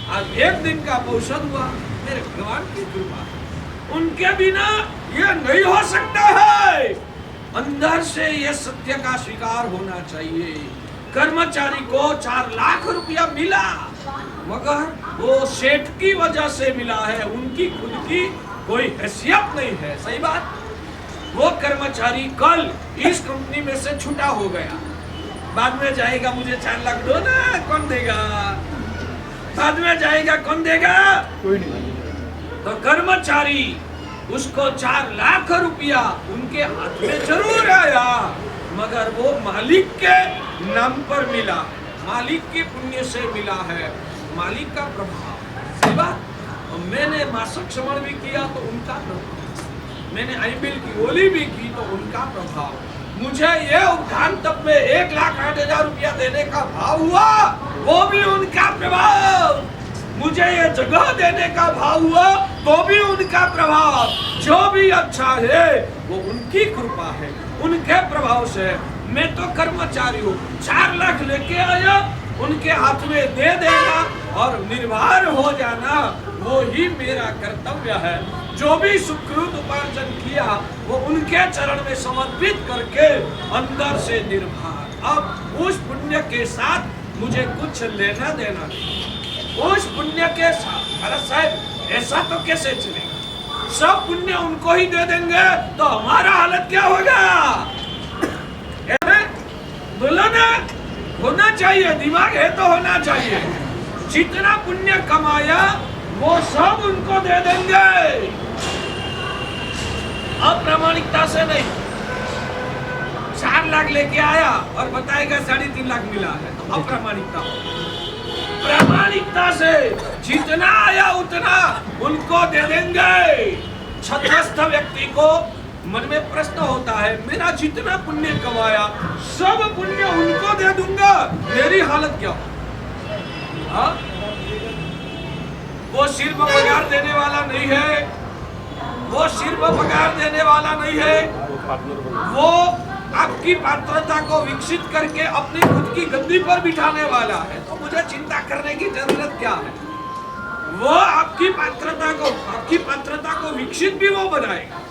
आज एक दिन का औषध हुआ, मेरे भगवान की कृपा। उनके बिना ये नहीं हो सकता है। अंदर से ये सत्य का स्वीकार होना चाहिए। कर्मचारी को 4 लाख रुपया मिला, मगर वो सेठ की वजह से मिला है, उनकी खुद की कोई हैसियत नहीं है। सही बात। वो कर्मचारी कल इस कंपनी में से छूटा हो गया, बाद में जाएगा, मुझे 4 लाख दो ना, कौन देगा? बाद में जाएगा, कौन देगा? कोई नहीं। तो कर्मचारी उसको 4 लाख रुपया उनके हाथ में जरूर आया, मगर वो मालिक के नाम पर मिला, मालिक के पुण्य से मिला है, मालिक का प्रभाव। सही बात। और मैंने मासिक श्रवण भी किया तो उनका प्रभाव, मैंने आईबिल की ओली भी की तो उनका प्रभाव, मुझे ये उद्यान तब में 1,08,000 रुपया देने का भाव हुआ, वो भी उनका प्रभाव। मुझे ये जगह देने का भाव हुआ तो भी उनका प्रभाव। जो भी अच्छा है वो उनकी कृपा है, उनके प्रभाव से। मैं तो कर्मचारी हूँ, 4 लाख लेके आया, उनके हाथ में दे देना और निर्भर हो जाना, वो ही मेरा कर्तव्य है। जो भी सुकृत उपार्जन किया वो उनके चरण में समर्पित करके अंदर से निर्भर। अब उस पुण्य के साथ मुझे कुछ लेना देना नहीं। उस पुण्य के साथ, अरे साहब ऐसा तो कैसे चलेगा? सब पुण्य उनको ही दे देंगे तो हमारा हालत क्या होगा? बोलो ना, होना चाहिए, दिमाग है तो होना चाहिए। जितना पुण्य कमाया वो सब उनको दे देंगे, अप्रामाणिकता से नहीं। 4 लाख लेके आया और बताएगा 3.5 लाख मिला है, तो अप्रामाणिकता। प्रामाणिकता से जितना आया उतना उनको दे देंगे। छत्रस्थ व्यक्ति को मन में प्रश्न होता है, मेरा जितना पुण्य कमाया सब पुण्य उनको दे दूंगा, मेरी हालत क्या हो? हाँ? वो सिर्फ पगार देने वाला नहीं है, वो सिर्फ पगार देने वाला नहीं है, वो आपकी पात्रता को विकसित करके अपनी खुद की गद्दी पर बिठाने वाला है। तो मुझे चिंता करने की जरूरत क्या है? वो आपकी पात्रता को विकसित भी वो बनाएगा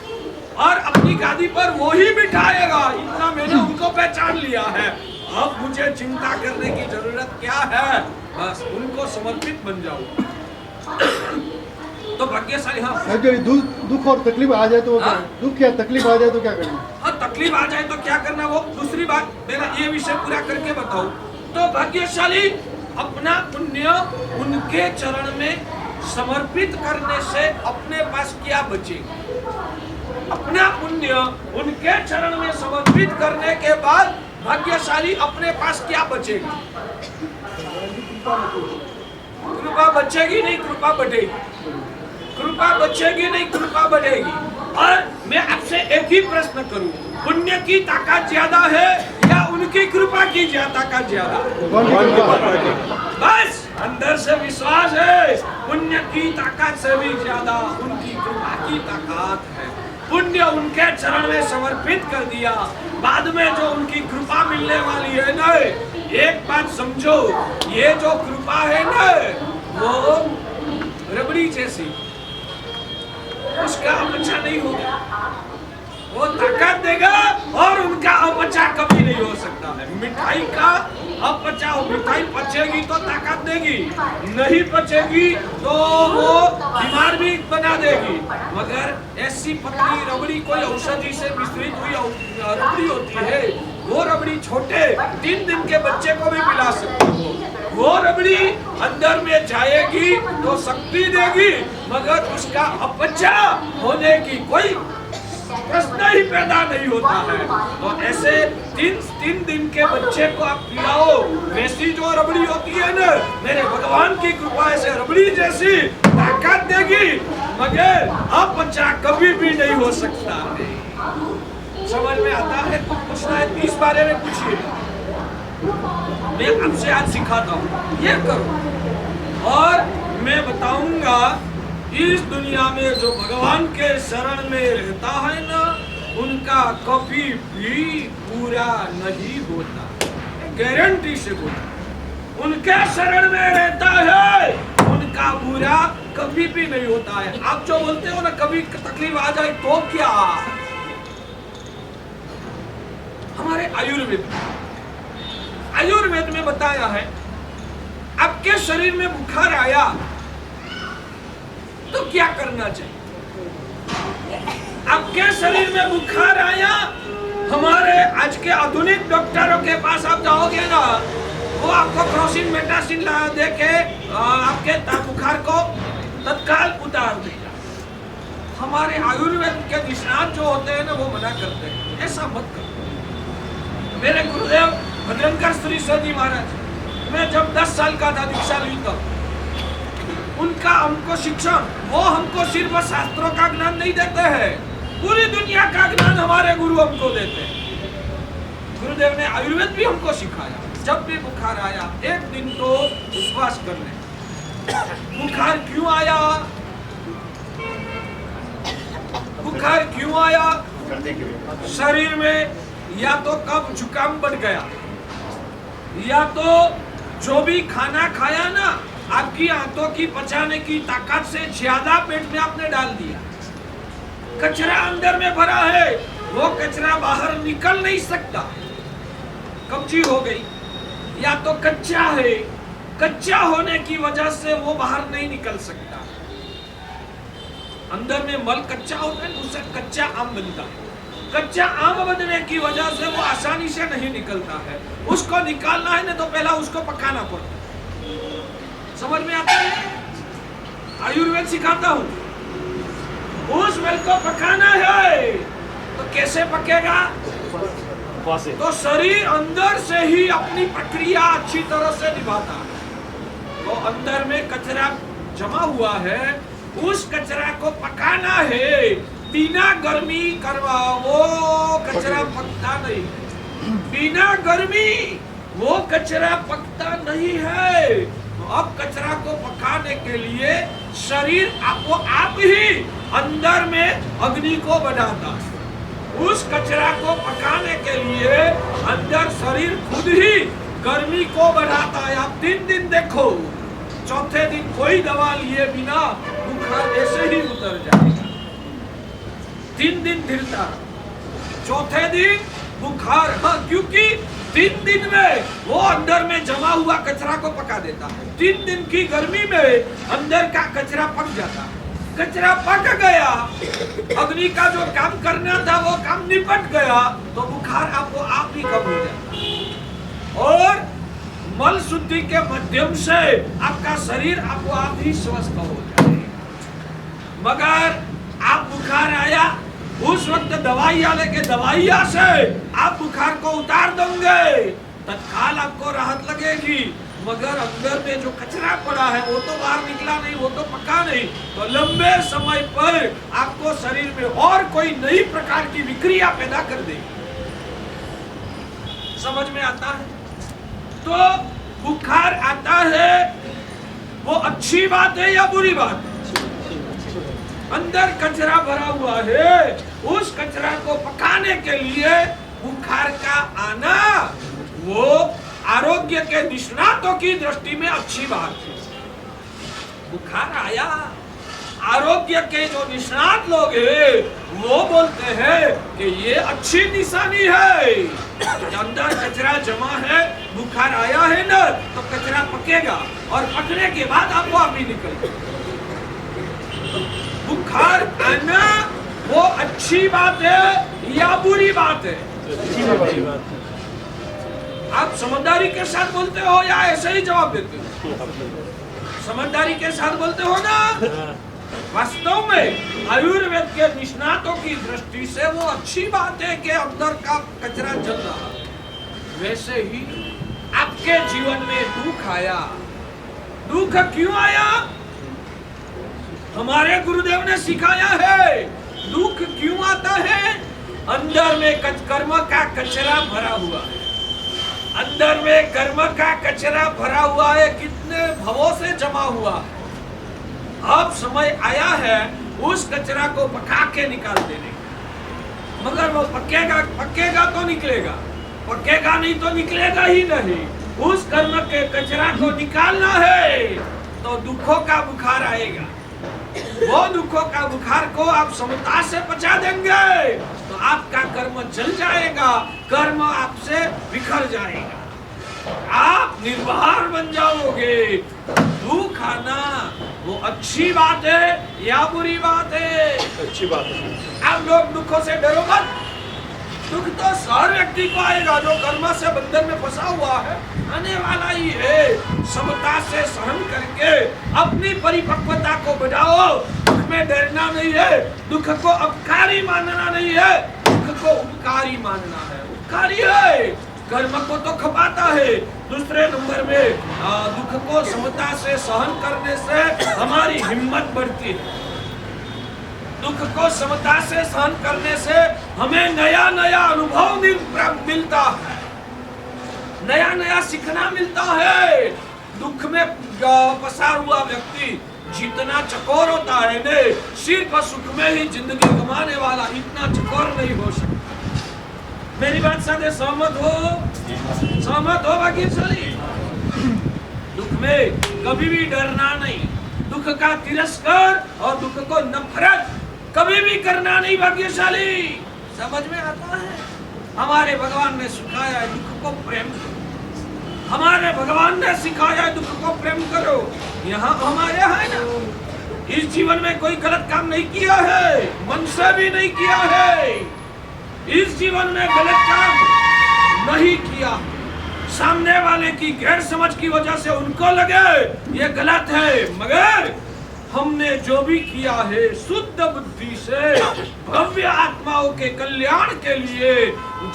और अपनी गादी पर वो ही बिठाएगा। इतना मैंने उनको पहचान लिया है, अब मुझे चिंता करने की जरूरत क्या है? बस उनको समर्पित बन जाओ तो भाग्यशाली। हाँ, दुख और तकलीफ आ जाए तो हाँ? दुख या तकलीफ आ जाए तो क्या करना? हाँ, तकलीफ आ जाए तो क्या करना? वो दूसरी बात, मेरा ये विषय पूरा करके बताओ। तो भाग्यशाली अपना पुण्य उनके चरण में समर्पित करने से अपने पास क्या बचेगा? अपना पुण्य उनके चरण में समर्पित करने के बाद भाग्यशाली अपने पास क्या बचेगा? कृपा बचेगी नहीं, कृपा बढ़ेगी। कृपा बचेगी नहीं, कृपा बढ़ेगी। और मैं आपसे एक ही प्रश्न करूं, पुण्य की ताकत ज्यादा है या उनकी कृपा की ताकत ज्यादा? बस अंदर से विश्वास है, पुण्य की ताकत से भी ज्यादा उनकी कृपा की ताकत है। पुण्य उनके चरण में समर्पित कर दिया, बाद में जो उनकी कृपा मिलने वाली है ना, एक बात समझो, ये जो कृपा है ना वो रबड़ी जैसी, उसका अपचा नहीं होगा। वो ताकत देगा और उनका अपचा कभी नहीं हो सकता है। मिठाई का अपचा हो, मिठाई पचेगी तो ताकत देगी, नहीं पचेगी तो वो बीमार भी बना देगी। मगर ऐसी पतली रबड़ी कोई औषधि से मिश्रित हुई रबड़ी होती है, वो रबड़ी छोटे 3 दिन के बच्चे को भी पिला सकते हो। वो रबड़ी अंदर में जाएगी तो शक्ति देगी, मगर उसका अपचा होने की कोई प्रश्न ही पैदा नहीं होता है। तो ऐसे 3 दिन के बच्चे को आप पिलाओ, वैसी जो रबड़ी होती है ना, मेरे भगवान की कृपा से रबड़ी जैसी ताकत देगी, मगर अपचा कभी भी नहीं हो सकता है। समझ में आता है? कुछ पूछना है इस बारे में पूछिए, मैं आपसे आज सिखाता हूँ, ये करो। और मैं बताऊंगा, इस दुनिया में जो भगवान के शरण में रहता है ना, उनका कभी भी पूरा नहीं होता, गारंटी से बोलता। उनके शरण में रहता है, उनका पूरा कभी भी नहीं होता है। आप जो बोलते हो ना कभी तकलीफ आ जाए तो क्या, हमारे आयुर्वेद में बताया है, आपके शरीर में बुखार आया तो क्या करना चाहिए? आपके शरीर में बुखार आया, हमारे आज के आधुनिक डॉक्टरों के पास आप जाओगे ना, वो आपको क्रोसिन मेटासिन दे के आपके बुखार को तत्काल उतार देगा। हमारे आयुर्वेद के निष्णात जो होते हैं ना, वो मना करते हैं, ऐसा मत करो। मेरे गुरुदेव भद्रंकर श्री जी महाराज, मैं जब 10 साल का था, दीक्षा ली तब उनका हमको शिक्षण, वो हमको सिर्फ शास्त्रों का ज्ञान नहीं देते हैं, पूरी दुनिया का ज्ञान हमारे गुरु हमको देते हैं। गुरुदेव ने आयुर्वेद भी हमको सिखाया। जब भी बुखार आया, एक दिन तो उपवास कर ले। बुखार क्यों आया? बुखार क्यों आया? शरीर में या तो कफ जुकाम बढ़ गया, या तो जो भी खाना खाया ना, आपकी आंतों की पचाने की ताकत से ज्यादा पेट में आपने डाल दिया। कचरा अंदर में भरा है, वो कचरा बाहर निकल नहीं सकता। कब्जी हो गई, या तो कच्चा है, कच्चा होने की वजह से वो बाहर नहीं निकल सकता। अंदर में मल कच्चा होता है, उससे कच्चा आम बनता है। कच्चा आम बनने की वजह से वो आसानी से नहीं निकलता है। उसको निकालना है ना, तो पहला उसको पकाना पड़ता है। समझ में आता है? आयुर्वेद सिखाता हूं। उस मल को पकाना है तो कैसे पकेगा? तो शरीर अंदर से ही अपनी प्रक्रिया अच्छी तरह से निभाता है। तो अंदर में कचरा जमा हुआ है, उस कचरा को पकाना है। बिना गर्मी करवा वो कचरा पकता नहीं। बिना गर्मी वो कचरा पकता नहीं है। तो अब कचरा को पकाने के लिए शरीर आपको आप ही अंदर में अग्नि को बढ़ाता है। उस कचरा को पकाने के लिए अंदर शरीर खुद ही गर्मी को बढ़ाता है। आप 3 दिन देखो, चौथे दिन कोई दवा लिए बिना बुखार ऐसे ही उतर जाएगा। 3 दिन ढिलता, चौथे दिन बुखार। हाँ, क्योंकि 3 दिन में वो अंदर में जमा हुआ कचरा को पका देता है। 3 दिन की गर्मी में अंदर का कचरा पक जाता है। कचरा पक गया, अग्नि का जो काम करना था वो काम निपट गया, तो बुखार आपको आप ही कम हो जाता। और मल शुद्धि के माध्यम से आपका शरीर आपको आप ही स्वस्थ हो जाए। मगर आप बुखार आया, उस वक्त दवाई वाले के दवाइया से आप बुखार को उतार दोगे, तत्काल आपको राहत लगेगी। मगर अंदर में जो कचरा पड़ा है वो तो बाहर निकला नहीं, वो तो पका नहीं, तो लंबे समय पर आपको शरीर में और कोई नई प्रकार की विक्रिया पैदा कर देगी। समझ में आता है? तो बुखार आता है, वो अच्छी बात है या बुरी बात है? अंदर कचरा भरा हुआ है, उस कचरा को पकाने के लिए बुखार का आना वो आरोग्य के निष्णातों की दृष्टि में अच्छी बात है। बुखार आया, आरोग्य के जो निष्णात लोग हैं वो बोलते हैं कि ये अच्छी निशानी है। अंदर कचरा जमा है, बुखार आया है ना, तो कचरा पकेगा और पकने के बाद आपको आप ही निकलेगा। बुखार आना वो अच्छी बात है या बुरी बात है? आप समझदारी के साथ बोलते हो या ऐसे ही जवाब देते हो? समझदारी के साथ बोलते हो ना? वास्तव में आयुर्वेद के निष्णातों की दृष्टि से वो अच्छी बात है कि अंदर का कचरा जल रहा है। वैसे ही आपके जीवन में दुख आया। दुख क्यों आया? हमारे गुरुदेव ने सिखाया है। दुख क्यों आता है? अंदर में कर्म का कचरा भरा हुआ है। अंदर में कर्म का कचरा भरा हुआ है, कितने भवों से जमा हुआ है। अब समय आया है उस कचरा को पका के निकाल देने का। मगर वो पकेगा तो निकलेगा, पकेगा नहीं तो निकलेगा ही नहीं। उस कर्म के कचरा को निकालना है तो दुखों का बुखार आएगा। वो दुखों का बुखार को आप समता से पचा देंगे तो आपका कर्म जल जाएगा, कर्म आपसे बिखर जाएगा, आप निर्भर बन जाओगे। दुख आना वो अच्छी बात है या बुरी बात है? अच्छी बात है। आप लोग दुखों से डरो मत। दुख तो हर व्यक्ति को आएगा जो कर्म से बंधन में फंसा हुआ है, आने वाला ही है। समता से सहन करके अपनी परिपक्वता को बढ़ाओ। दुख में डरना नहीं है, दुख को अपकारी मानना नहीं है, दुख को उपकारी मानना है। उपकारी है, कर्म को तो खपाता है। दूसरे नंबर में दुख को समता से सहन करने से हमारी हिम्मत बढ़ती है। दुख को समता से सहन करने से हमें नया नया अनुभव मिलता है, नया नया सीखना मिलता है। दुख में पसार हुआ व्यक्ति जितना चकोर होता है ने, सिर्फ सुख में ही जिंदगी कमाने वाला इतना चकोर नहीं हो सकता। मेरी बात से सहमत हो? सहमत हो वकील साहब? हमें कभी भी डरना नहीं, दुख का तिरस्कार और दुख को नफरत कभी भी करना नहीं। भाग्यशाली समझ में आता है? हमारे भगवान ने सिखाया है दुख को प्रेम करो, हमारे भगवान ने सिखाया है दुख को प्रेम करो। यहाँ हमारे यहाँ है ना, इस जीवन में कोई गलत काम नहीं किया है, मन से भी नहीं किया है, इस जीवन में गलत काम नहीं किया। सामने वाले की गैर समझ की वजह से उनको लगे ये गलत है, मगर हमने जो भी किया है शुद्ध बुद्धि से भव्य आत्माओं के कल्याण के लिए,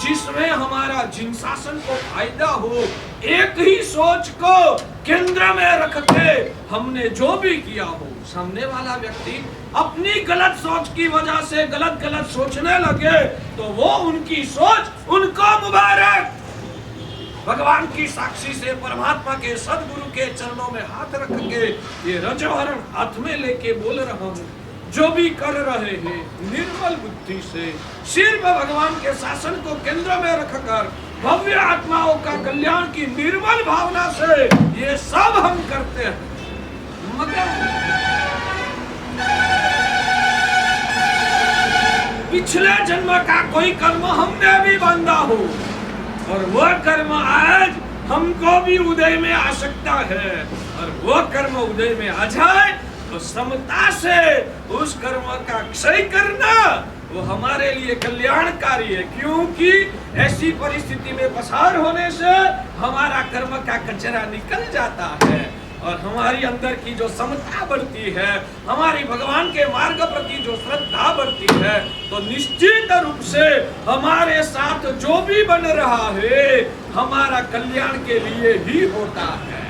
जिसमें हमारा जिन शासन को फायदा हो, एक ही सोच को केंद्र में रख के हमने जो भी किया हो, सामने वाला व्यक्ति अपनी गलत सोच की वजह से गलत सोचने लगे तो वो उनकी सोच उनको मुबारक। भगवान की साक्षी से परमात्मा के सदगुरु के चरणों में हाथ रख के ये रजोहरण हाथ में लेके बोल रहा हूँ, जो भी कर रहे हैं निर्मल बुद्धि से सिर्फ भगवान के शासन को केंद्र में रखकर भव्य आत्माओं का कल्याण की निर्मल भावना से ये सब हम करते हैं। मगर पिछले जन्म का कोई कर्म हमने भी बांधा हो और वह कर्म आज हमको भी उदय में आ सकता है, और वह कर्म उदय में आ जाए तो समता से उस कर्म का क्षय करना वो हमारे लिए कल्याणकारी है, क्योंकि ऐसी परिस्थिति में पसार होने से हमारा कर्म का कचरा निकल जाता है और हमारी अंदर की जो समता बढ़ती है, हमारी भगवान के मार्ग प्रति जो श्रद्धा बढ़ती है, तो निश्चित रूप से हमारे साथ जो भी बन रहा है हमारा कल्याण के लिए ही होता है।